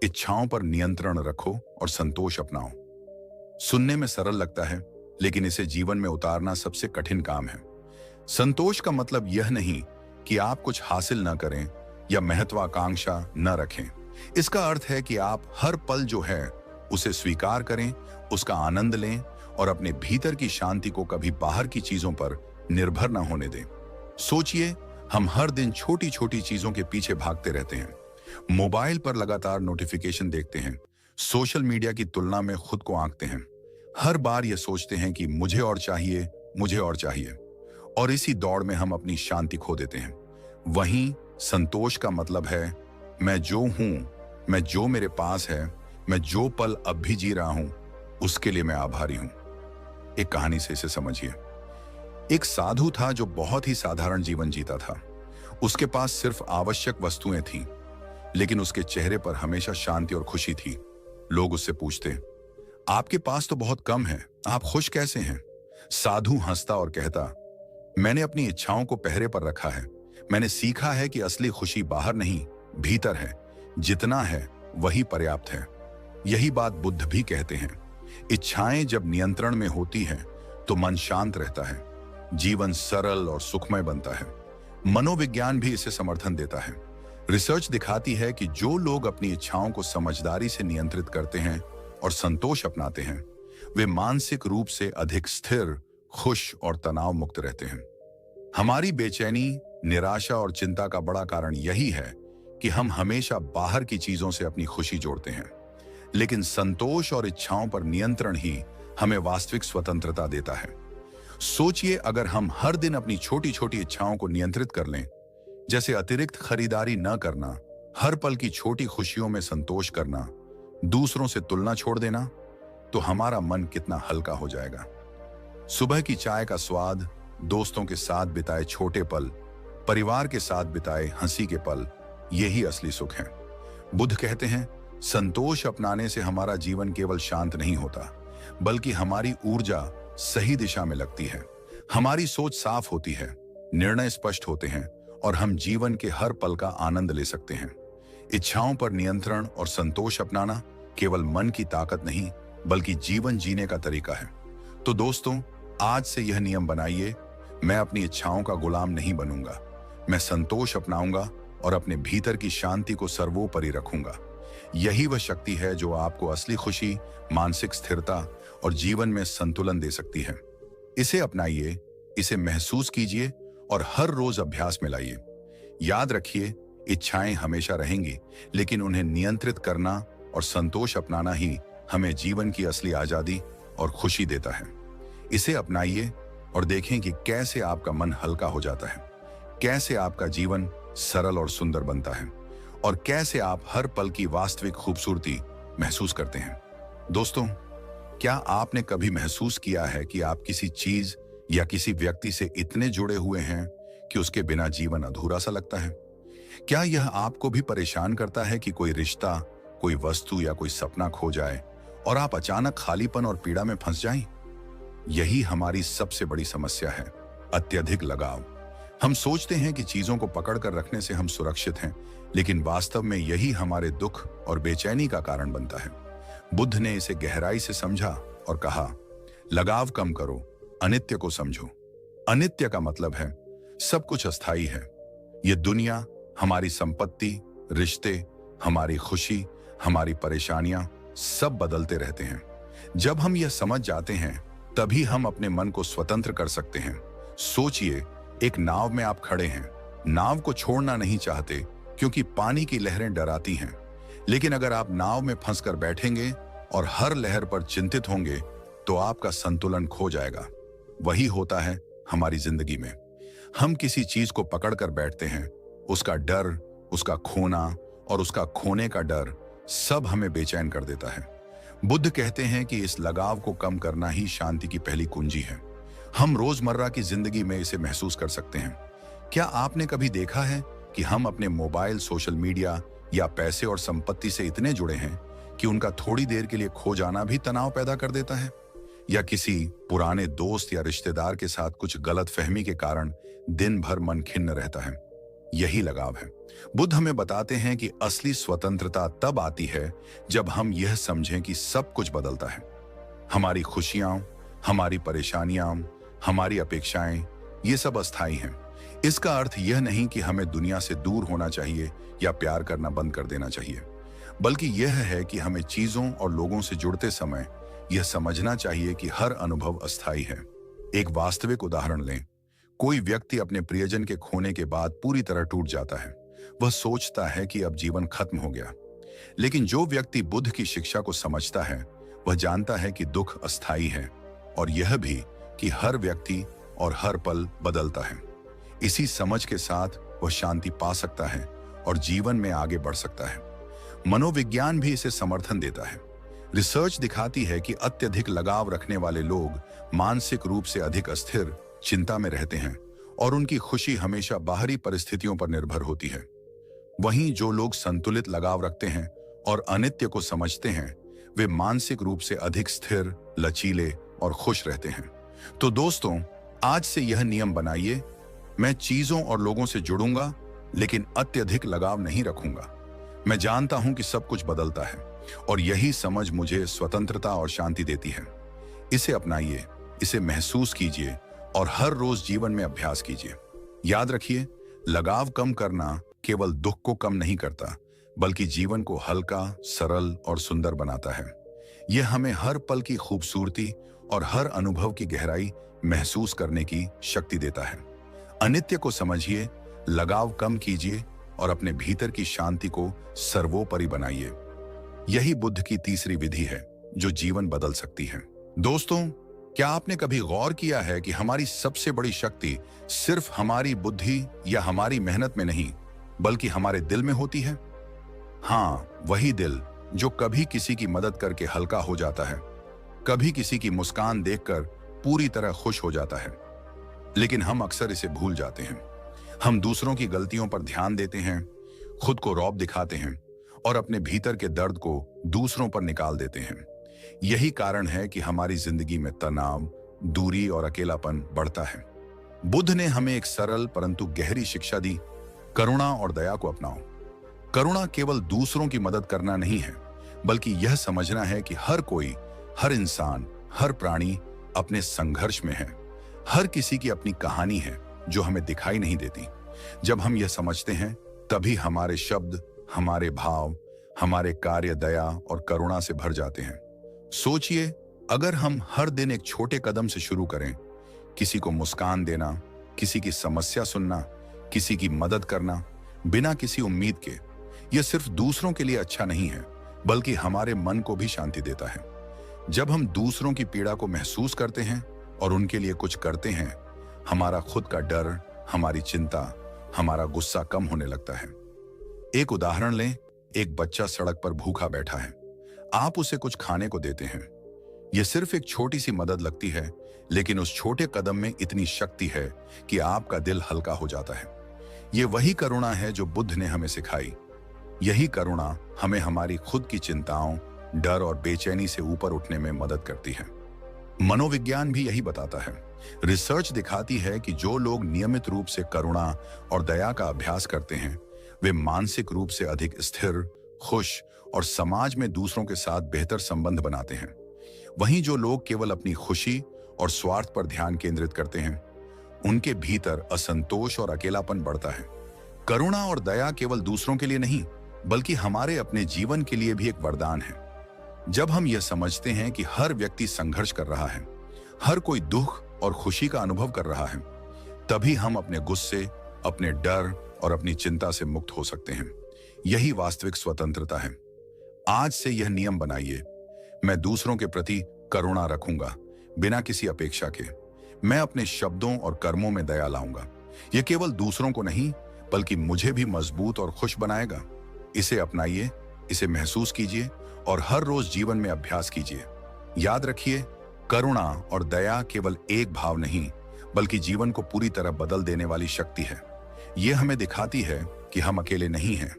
इच्छाओं पर नियंत्रण रखो और संतोष अपनाओ। सुनने में सरल लगता है, लेकिन इसे जीवन में उतारना सबसे कठिन काम है। संतोष का मतलब यह नहीं कि आप कुछ हासिल न करें या महत्वाकांक्षा न रखें। इसका अर्थ है कि आप हर पल जो है उसे स्वीकार करें, उसका आनंद लें और अपने भीतर की शांति को कभी बाहर की चीजों पर निर्भर न होने दें। सोचिए, हम हर दिन छोटी छोटी चीजों के पीछे भागते रहते हैं। मोबाइल पर लगातार नोटिफिकेशन देखते हैं, सोशल मीडिया की तुलना में खुद को आंकते हैं। हर बार यह सोचते हैं कि मुझे और चाहिए, मुझे और चाहिए, और इसी दौड़ में हम अपनी शांति खो देते हैं। वहीं संतोष का मतलब है, मैं जो हूं, मैं जो मेरे पास है, मैं जो पल अब भी जी रहा हूं, उसके लिए मैं आभारी हूं। एक कहानी से इसे समझिए। एक साधु था जो बहुत ही साधारण जीवन जीता था। उसके पास सिर्फ आवश्यक वस्तुएं थीं, लेकिन उसके चेहरे पर हमेशा शांति और खुशी थी। लोग उससे पूछते, आपके पास तो बहुत कम है, आप खुश कैसे हैं? साधु हंसता और कहता, मैंने अपनी इच्छाओं को पहरे पर रखा है। मैंने सीखा है कि असली खुशी बाहर नहीं, भीतर है। जितना है वही पर्याप्त है। यही बात बुद्ध भी कहते हैं। इच्छाएं जब नियंत्रण में होती हैं तो मन शांत रहता है, जीवन सरल और सुखमय बनता है। मनोविज्ञान भी इसे समर्थन देता है। रिसर्च दिखाती है कि जो लोग अपनी इच्छाओं को समझदारी से नियंत्रित करते हैं और संतोष अपनाते हैं, वे मानसिक रूप से अधिक स्थिर, खुश और तनाव मुक्त रहते हैं। हमारी बेचैनी, निराशा और चिंता का बड़ा कारण यही है कि हम हमेशा बाहर की चीजों से अपनी खुशी जोड़ते हैं, लेकिन संतोष और इच्छाओं पर नियंत्रण ही हमें वास्तविक स्वतंत्रता देता है। सोचिए, अगर हम हर दिन अपनी छोटी छोटी इच्छाओं को नियंत्रित कर लें, जैसे अतिरिक्त खरीदारी न करना, हर पल की छोटी खुशियों में संतोष करना, दूसरों से तुलना छोड़ देना, तो हमारा मन कितना हल्का हो जाएगा। सुबह की चाय का स्वाद, दोस्तों के साथ बिताए छोटे पल, परिवार के साथ बिताए हंसी के पल, यही असली सुख है। बुद्ध कहते हैं, संतोष अपनाने से हमारा जीवन केवल शांत नहीं होता, बल्कि हमारी ऊर्जा सही दिशा में लगती है। हमारी सोच साफ होती है, निर्णय स्पष्ट होते हैं और हम जीवन के हर पल का आनंद ले सकते हैं। इच्छाओं पर नियंत्रण और संतोष अपनाना केवल मन की ताकत नहीं, बल्कि जीवन जीने का तरीका है। तो दोस्तों, आज से यह नियम बनाइए, मैं अपनी इच्छाओं का गुलाम नहीं बनूंगा। मैं संतोष अपनाऊंगा और अपने भीतर की शांति को सर्वोपरि रखूंगा। यही वह शक्ति है जो आपको असली खुशी, मानसिक स्थिरता और जीवन में संतुलन दे सकती है। इसे अपनाइए, इसे महसूस कीजिए और हर रोज अभ्यास में लाइए। याद रखिए, इच्छाएं हमेशा रहेंगी, लेकिन उन्हें नियंत्रित करना और संतोष अपनाना ही हमें जीवन की असली आजादी और खुशी देता है। इसे अपनाइए और देखें कि कैसे आपका मन हल्का हो जाता है, कैसे आपका जीवन सरल और सुंदर बनता है और कैसे आप हर पल की वास्तविक खूबसूरती महसूस करते हैं। दोस्तों, क्या आपने कभी महसूस किया है कि आप किसी चीज या किसी व्यक्ति से इतने जुड़े हुए हैं कि उसके बिना जीवन अधूरा सा लगता है? क्या यह आपको भी परेशान करता है कि कोई रिश्ता, कोई वस्तु या कोई सपना खो जाए और आप अचानक खालीपन और पीड़ा में फंस जाएं? यही हमारी सबसे बड़ी समस्या है, अत्यधिक लगाव। हम सोचते हैं कि चीजों को पकड़ कर रखने से हम सुरक्षित हैं, लेकिन वास्तव में यही हमारे दुख और बेचैनी का कारण बनता है। बुद्ध ने इसे गहराई से समझा और कहा, लगाव कम करो, अनित्य को समझो। अनित्य का मतलब है सब कुछ अस्थायी है। ये दुनिया, हमारी संपत्ति, रिश्ते, हमारी खुशी, हमारी परेशानियां सब बदलते रहते हैं। जब हम यह समझ जाते हैं, तभी हम अपने मन को स्वतंत्र कर सकते हैं। सोचिए, एक नाव में आप खड़े हैं। नाव को छोड़ना नहीं चाहते क्योंकि पानी की लहरें डराती हैं, लेकिन अगर आप नाव में फंसकर बैठेंगे और हर लहर पर चिंतित होंगे तो आपका संतुलन खो जाएगा। वही होता है हमारी जिंदगी में। हम किसी चीज को पकड़कर बैठते हैं, उसका डर, उसका खोना और उसका खोने का डर सब हमें बेचैन कर देता है। बुद्ध कहते हैं कि इस लगाव को कम करना ही शांति की पहली कुंजी है। हम रोजमर्रा की जिंदगी में इसे महसूस कर सकते हैं। क्या आपने कभी देखा है कि हम अपने मोबाइल, सोशल मीडिया या पैसे और संपत्ति से इतने जुड़े हैं कि उनका थोड़ी देर के लिए खो जाना भी तनाव पैदा कर देता है? या किसी पुराने दोस्त या रिश्तेदार के साथ कुछ गलतफहमी के कारण दिन भर मन खिन्न रहता है? यही लगाव है। बुद्ध हमें बताते हैं कि असली स्वतंत्रता तब आती है जब हम यह समझें कि सब कुछ बदलता है। हमारी खुशियां, हमारी परेशानियां, हमारी अपेक्षाएं, ये सब अस्थायी हैं। इसका अर्थ यह नहीं कि हमें दुनिया से दूर होना चाहिए या प्यार करना बंद कर देना चाहिए, बल्कि यह है कि हमें चीजों और लोगों से जुड़ते समय यह समझना चाहिए कि हर अनुभव अस्थायी है। एक वास्तविक उदाहरण लें। कोई व्यक्ति अपने प्रियजन के खोने के बाद पूरी तरह टूट जाता है। वह सोचता है कि अब जीवन खत्म हो गया। लेकिन जो व्यक्ति बुद्ध की शिक्षा को समझता है, वह जानता है कि दुख अस्थायी है और यह भी कि हर व्यक्ति और हर पल बदलता है। इसी समझ के साथ वह शांति पा सकता है और जीवन में आगे बढ़ सकता है। मनोविज्ञान भी इसे समर्थन देता है। रिसर्च दिखाती है कि अत्यधिक लगाव रखने वाले लोग मानसिक रूप से अधिक अस्थिर, चिंता में रहते हैं और उनकी खुशी हमेशा बाहरी परिस्थितियों पर निर्भर होती है। वहीं जो लोग संतुलित लगाव रखते हैं और अनित्य को समझते हैं, वे मानसिक रूप से अधिक स्थिर, लचीले और खुश रहते हैं। तो दोस्तों, आज से यह नियम बनाइए, मैं चीजों और लोगों से जुड़ूंगा लेकिन अत्यधिक लगाव नहीं रखूंगा। मैं जानता हूं कि सब कुछ बदलता है और यही समझ मुझे स्वतंत्रता और शांति देती है। इसे अपनाइए, इसे महसूस कीजिए और हर रोज जीवन में अभ्यास कीजिए। याद रखिए, लगाव कम करना केवल दुख को कम नहीं करता, बल्कि जीवन को हल्का, सरल और सुंदर बनाता है। यह हमें हर पल की खूबसूरती और हर अनुभव की गहराई महसूस करने की शक्ति देता है। अनित्य को समझिए, लगाव कम कीजिए और अपने भीतर की शांति को सर्वोपरि बनाइए। यही बुद्ध की तीसरी विधि है जो जीवन बदल सकती है। दोस्तों, क्या आपने कभी गौर किया है कि हमारी सबसे बड़ी शक्ति सिर्फ हमारी बुद्धि या हमारी मेहनत में नहीं, बल्कि हमारे दिल में होती है? हाँ, वही दिल जो कभी किसी की मदद करके हल्का हो जाता है, कभी किसी की मुस्कान देखकर पूरी तरह खुश हो जाता है। लेकिन हम अक्सर इसे भूल जाते हैं। हम दूसरों की गलतियों पर ध्यान देते हैं, खुद को रौब दिखाते हैं और अपने भीतर के दर्द को दूसरों पर निकाल देते हैं। यही कारण है कि हमारी जिंदगी में तनाव, दूरी और अकेलापन बढ़ता है। बुद्ध ने हमें एक सरल परंतु गहरी शिक्षा दी, करुणा और दया को अपनाओ। करुणा केवल दूसरों की मदद करना नहीं है, बल्कि यह समझना है कि हर कोई, हर इंसान, हर प्राणी अपने संघर्ष में है। हर किसी की अपनी कहानी है जो हमें दिखाई नहीं देती। जब हम यह समझते हैं, तभी हमारे शब्द, हमारे भाव, हमारे कार्य दया और करुणा से भर जाते हैं। सोचिए, अगर हम हर दिन एक छोटे कदम से शुरू करें, किसी को मुस्कान देना, किसी की समस्या सुनना, किसी की मदद करना, बिना किसी उम्मीद के, यह सिर्फ दूसरों के लिए अच्छा नहीं है, बल्कि हमारे मन को भी शांति देता है। जब हम दूसरों की पीड़ा को महसूस करते हैं और उनके लिए कुछ करते हैं, हमारा खुद का डर, हमारी चिंता, हमारा गुस्सा कम होने लगता है। एक उदाहरण लें, एक बच्चा सड़क पर भूखा बैठा है। आप उसे कुछ खाने को देते हैं। यह सिर्फ एक छोटी सी मदद लगती है, लेकिन उस छोटे कदम में इतनी शक्ति है कि आपका दिल हल्का हो जाता है। यह वही करुणा है जो बुद्ध ने हमें सिखाई। यही करुणा हमें हमारी खुद की चिंताओं, डर और बेचैनी से ऊपर उठने में मदद करती है। मनोविज्ञान भी यही बताता है। रिसर्च दिखाती है कि जो लोग नियमित रूप से करुणा और दया का अभ्यास करते हैं, वे मानसिक रूप से अधिक स्थिर, खुश और समाज में दूसरों के साथ बेहतर संबंध बनाते हैं। वहीं जो लोग केवल अपनी खुशी और स्वार्थ पर ध्यान केंद्रित करते हैं, उनके भीतर असंतोष और अकेलापन बढ़ता है। करुणा और दया केवल दूसरों के लिए नहीं, बल्कि हमारे अपने जीवन के लिए भी एक वरदान है। जब हम यह समझते हैं कि हर व्यक्ति संघर्ष कर रहा है, हर कोई दुख और खुशी का अनुभव कर रहा है, तभी हम अपने गुस्से, अपने डर और अपनी चिंता से मुक्त हो सकते हैं। यही वास्तविक स्वतंत्रता है। आज से यह नियम बनाइए, मैं दूसरों के प्रति करुणा रखूंगा, बिना किसी अपेक्षा के। मैं अपने शब्दों और कर्मों में दया लाऊंगा। यह केवल दूसरों को नहीं, बल्कि मुझे भी मजबूत और खुश बनाएगा। इसे अपनाइए इसे महसूस कीजिए और हर रोज जीवन में अभ्यास कीजिए। याद रखिए, करुणा और दया केवल एक भाव नहीं, बल्कि जीवन को पूरी तरह बदल देने वाली शक्ति है। यह हमें दिखाती है कि हम अकेले नहीं हैं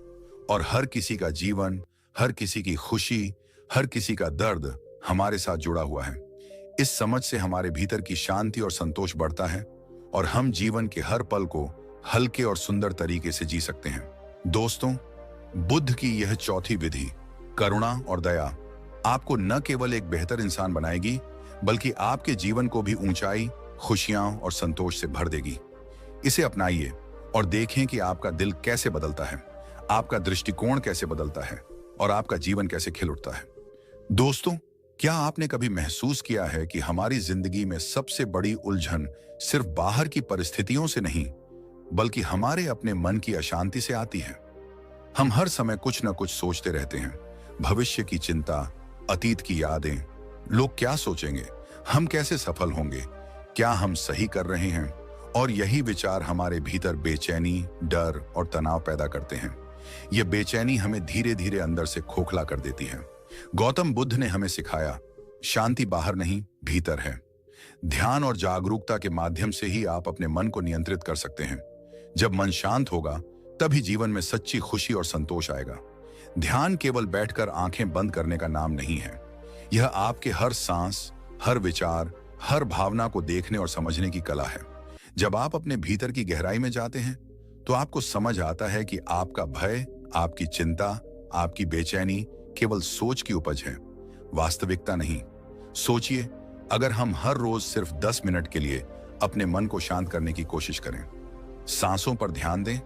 और हर किसी का जीवन, हर किसी की खुशी, हर किसी का दर्द हमारे साथ जुड़ा हुआ है। इस समझ से हमारे भीतर की शांति और संतोष बढ़ता है और हम जीवन के हर पल को हल्के और सुंदर तरीके से जी सकते हैं। दोस्तों, बुद्ध की यह चौथी विधि, करुणा और दया, आपको न केवल एक बेहतर इंसान बनाएगी, बल्कि आपके जीवन को भी ऊंचाई, खुशियां और संतोष से भर देगी। इसे अपनाइए और देखें कि आपका दिल कैसे बदलता है, आपका दृष्टिकोण कैसे बदलता है और आपका जीवन कैसे खिल उठता है। दोस्तों, क्या आपने कभी महसूस किया है कि हमारी जिंदगी में सबसे बड़ी उलझन सिर्फ बाहर की परिस्थितियों से नहीं, बल्कि हमारे अपने मन की अशांति से आती है? हम हर समय कुछ न कुछ सोचते रहते हैं। भविष्य की चिंता, अतीत की यादें, लोग क्या सोचेंगे, हम कैसे सफल होंगे, क्या हम सही कर रहे हैं? और यही विचार हमारे भीतर बेचैनी, डर और तनाव पैदा करते हैं। यह बेचैनी हमें धीरे धीरे अंदर से खोखला कर देती है। गौतम बुद्ध ने हमें सिखाया, शांति बाहर नहीं, भीतर है। ध्यान और जागरूकता के माध्यम से ही आप अपने मन को नियंत्रित कर सकते हैं। जब मन शांत होगा, तभी जीवन में सच्ची खुशी और संतोष आएगा। ध्यान केवल बैठकर आंखें बंद करने का नाम नहीं है। यह आपके हर सांस, हर विचार, हर भावना को देखने और समझने की कला है। जब आप अपने भीतर की गहराई में जाते हैं, तो आपको समझ आता है कि आपका भय, आपकी चिंता, आपकी बेचैनी केवल सोच की उपज है, वास्तविकता नहीं। सोचिए, अगर हम हर रोज सिर्फ 10 मिनट के लिए अपने मन को शांत करने की कोशिश करें, सांसों पर ध्यान दें,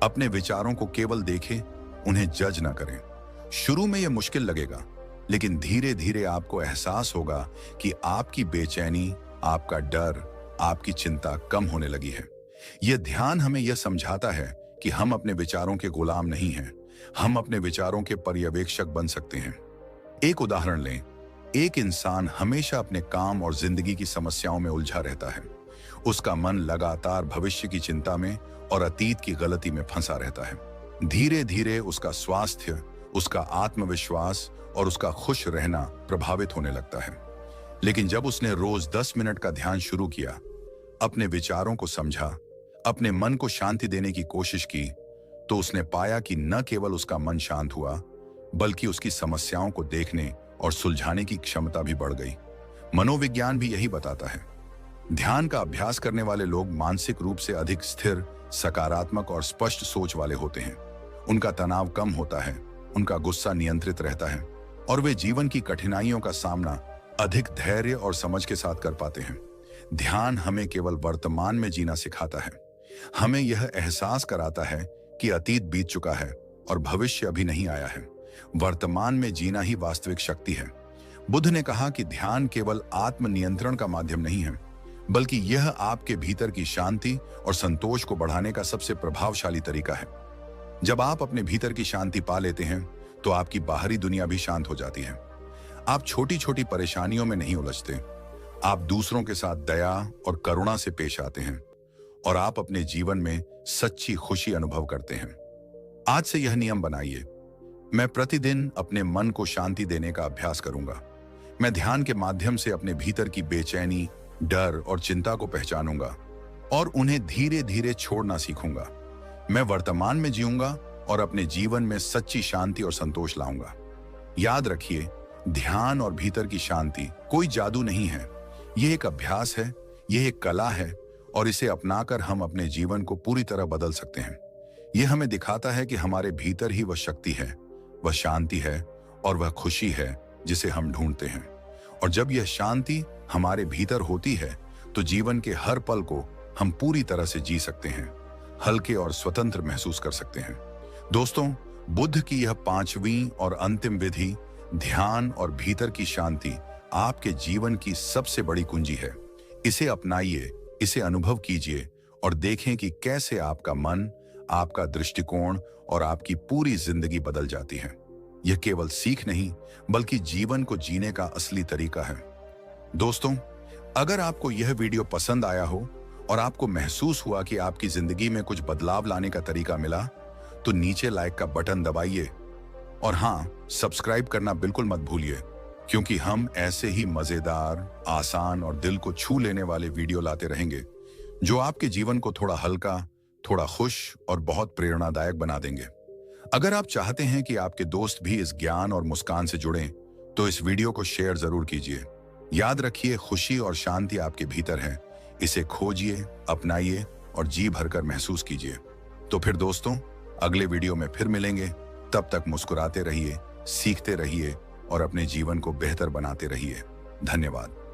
अपने विचारों को केवल देखें, उन्हें जज न करें। शुरू में यह मुश्किल लगेगा, लेकिन धीरे धीरे आपको एहसास होगा कि आपकी बेचैनी, आपका डर, आपकी चिंता कम होने लगी है। यह ध्यान हमें यह समझाता है कि हम अपने विचारों के गुलाम नहीं हैं, हम अपने विचारों के पर्यवेक्षक बन सकते हैं। एक उदाहरण लें, एक इंसान हमेशा अपने काम और जिंदगी की समस्याओं में उलझा रहता है। उसका मन लगातार भविष्य की चिंता में और अतीत की गलती में फंसा रहता है। धीरे धीरे उसका स्वास्थ्य, उसका आत्मविश्वास और उसका खुश रहना प्रभावित होने लगता है। लेकिन जब उसने रोज 10 मिनट का ध्यान शुरू किया, अपने विचारों को समझा, अपने मन को शांति देने की कोशिश की, तो उसने पाया कि न केवल उसका मन शांत हुआ, बल्कि उसकी समस्याओं को देखने और सुलझाने की क्षमता भी बढ़ गई। मनोविज्ञान भी यही बताता है। ध्यान का अभ्यास करने वाले लोग मानसिक रूप से अधिक स्थिर, सकारात्मक और स्पष्ट सोच वाले होते हैं। उनका तनाव कम होता है, उनका गुस्सा नियंत्रित रहता है और वे जीवन की कठिनाइयों का सामना अधिक धैर्य और समझ के साथ कर पाते हैं। ध्यान हमें केवल वर्तमान में जीना सिखाता है। हमें यह एहसास कराता है कि अतीत बीत चुका है और भविष्य अभी नहीं आया है। वर्तमान में जीना ही वास्तविक शक्ति है। बुद्ध ने कहा कि ध्यान केवल आत्मनियंत्रण का माध्यम नहीं है, बल्कि यह आपके भीतर की शांति और संतोष को बढ़ाने का सबसे प्रभावशाली तरीका है। जब आप अपने भीतर की शांति पा लेते हैं, तो आपकी बाहरी दुनिया भी शांत हो जाती है। आप छोटी छोटी परेशानियों में नहीं उलझते। आप दूसरों के साथ दया और करुणा से पेश आते हैं और आप अपने जीवन में सच्ची खुशी अनुभव करते हैं। आज से यह नियम बनाइए, मैं प्रतिदिन अपने मन को शांति देने का अभ्यास करूंगा। मैं ध्यान के माध्यम से अपने भीतर की बेचैनी, डर और चिंता को पहचानूंगा और उन्हें धीरे धीरे छोड़ना सीखूंगा। मैं वर्तमान में जीऊंगा और अपने जीवन में सच्ची शांति और संतोष लाऊंगा। याद रखिए, ध्यान और भीतर की शांति कोई जादू नहीं है। यह एक अभ्यास है, यह एक कला है और इसे अपनाकर हम अपने जीवन को पूरी तरह बदल सकते हैं। यह हमें दिखाता है कि हमारे भीतर ही वह शक्ति है, वह शांति है और वह खुशी है जिसे हम ढूंढते हैं। और जब यह शांति हमारे भीतर होती है, तो जीवन के हर पल को हम पूरी तरह से जी सकते हैं, हल्के और स्वतंत्र महसूस कर सकते हैं। दोस्तों, बुद्ध की यह 5वीं और अंतिम विधि, ध्यान और भीतर की शांति, आपके जीवन की सबसे बड़ी कुंजी है। इसे अपनाइए, इसे अनुभव कीजिए और देखें कि कैसे आपका मन, आपका दृष्टिकोण और आपकी पूरी जिंदगी बदल जाती है। यह केवल सीख नहीं, बल्कि जीवन को जीने का असली तरीका है। दोस्तों, अगर आपको यह वीडियो पसंद आया हो और आपको महसूस हुआ कि आपकी जिंदगी में कुछ बदलाव लाने का तरीका मिला, तो नीचे लाइक का बटन दबाइए और हाँ, सब्सक्राइब करना बिल्कुल मत भूलिए, क्योंकि हम ऐसे ही मजेदार, आसान और दिल को छू लेने वाले वीडियो लाते रहेंगे जो आपके जीवन को थोड़ा हल्का, थोड़ा खुश और बहुत प्रेरणादायक बना देंगे। अगर आप चाहते हैं कि आपके दोस्त भी इस ज्ञान और मुस्कान से जुड़ें, तो इस वीडियो को शेयर जरूर कीजिए। याद रखिए, खुशी और शांति आपके भीतर है। इसे खोजिए, अपनाइए और जी भरकर महसूस कीजिए। तो फिर दोस्तों, अगले वीडियो में फिर मिलेंगे। तब तक मुस्कुराते रहिए, सीखते रहिए और अपने जीवन को बेहतर बनाते रहिए। धन्यवाद।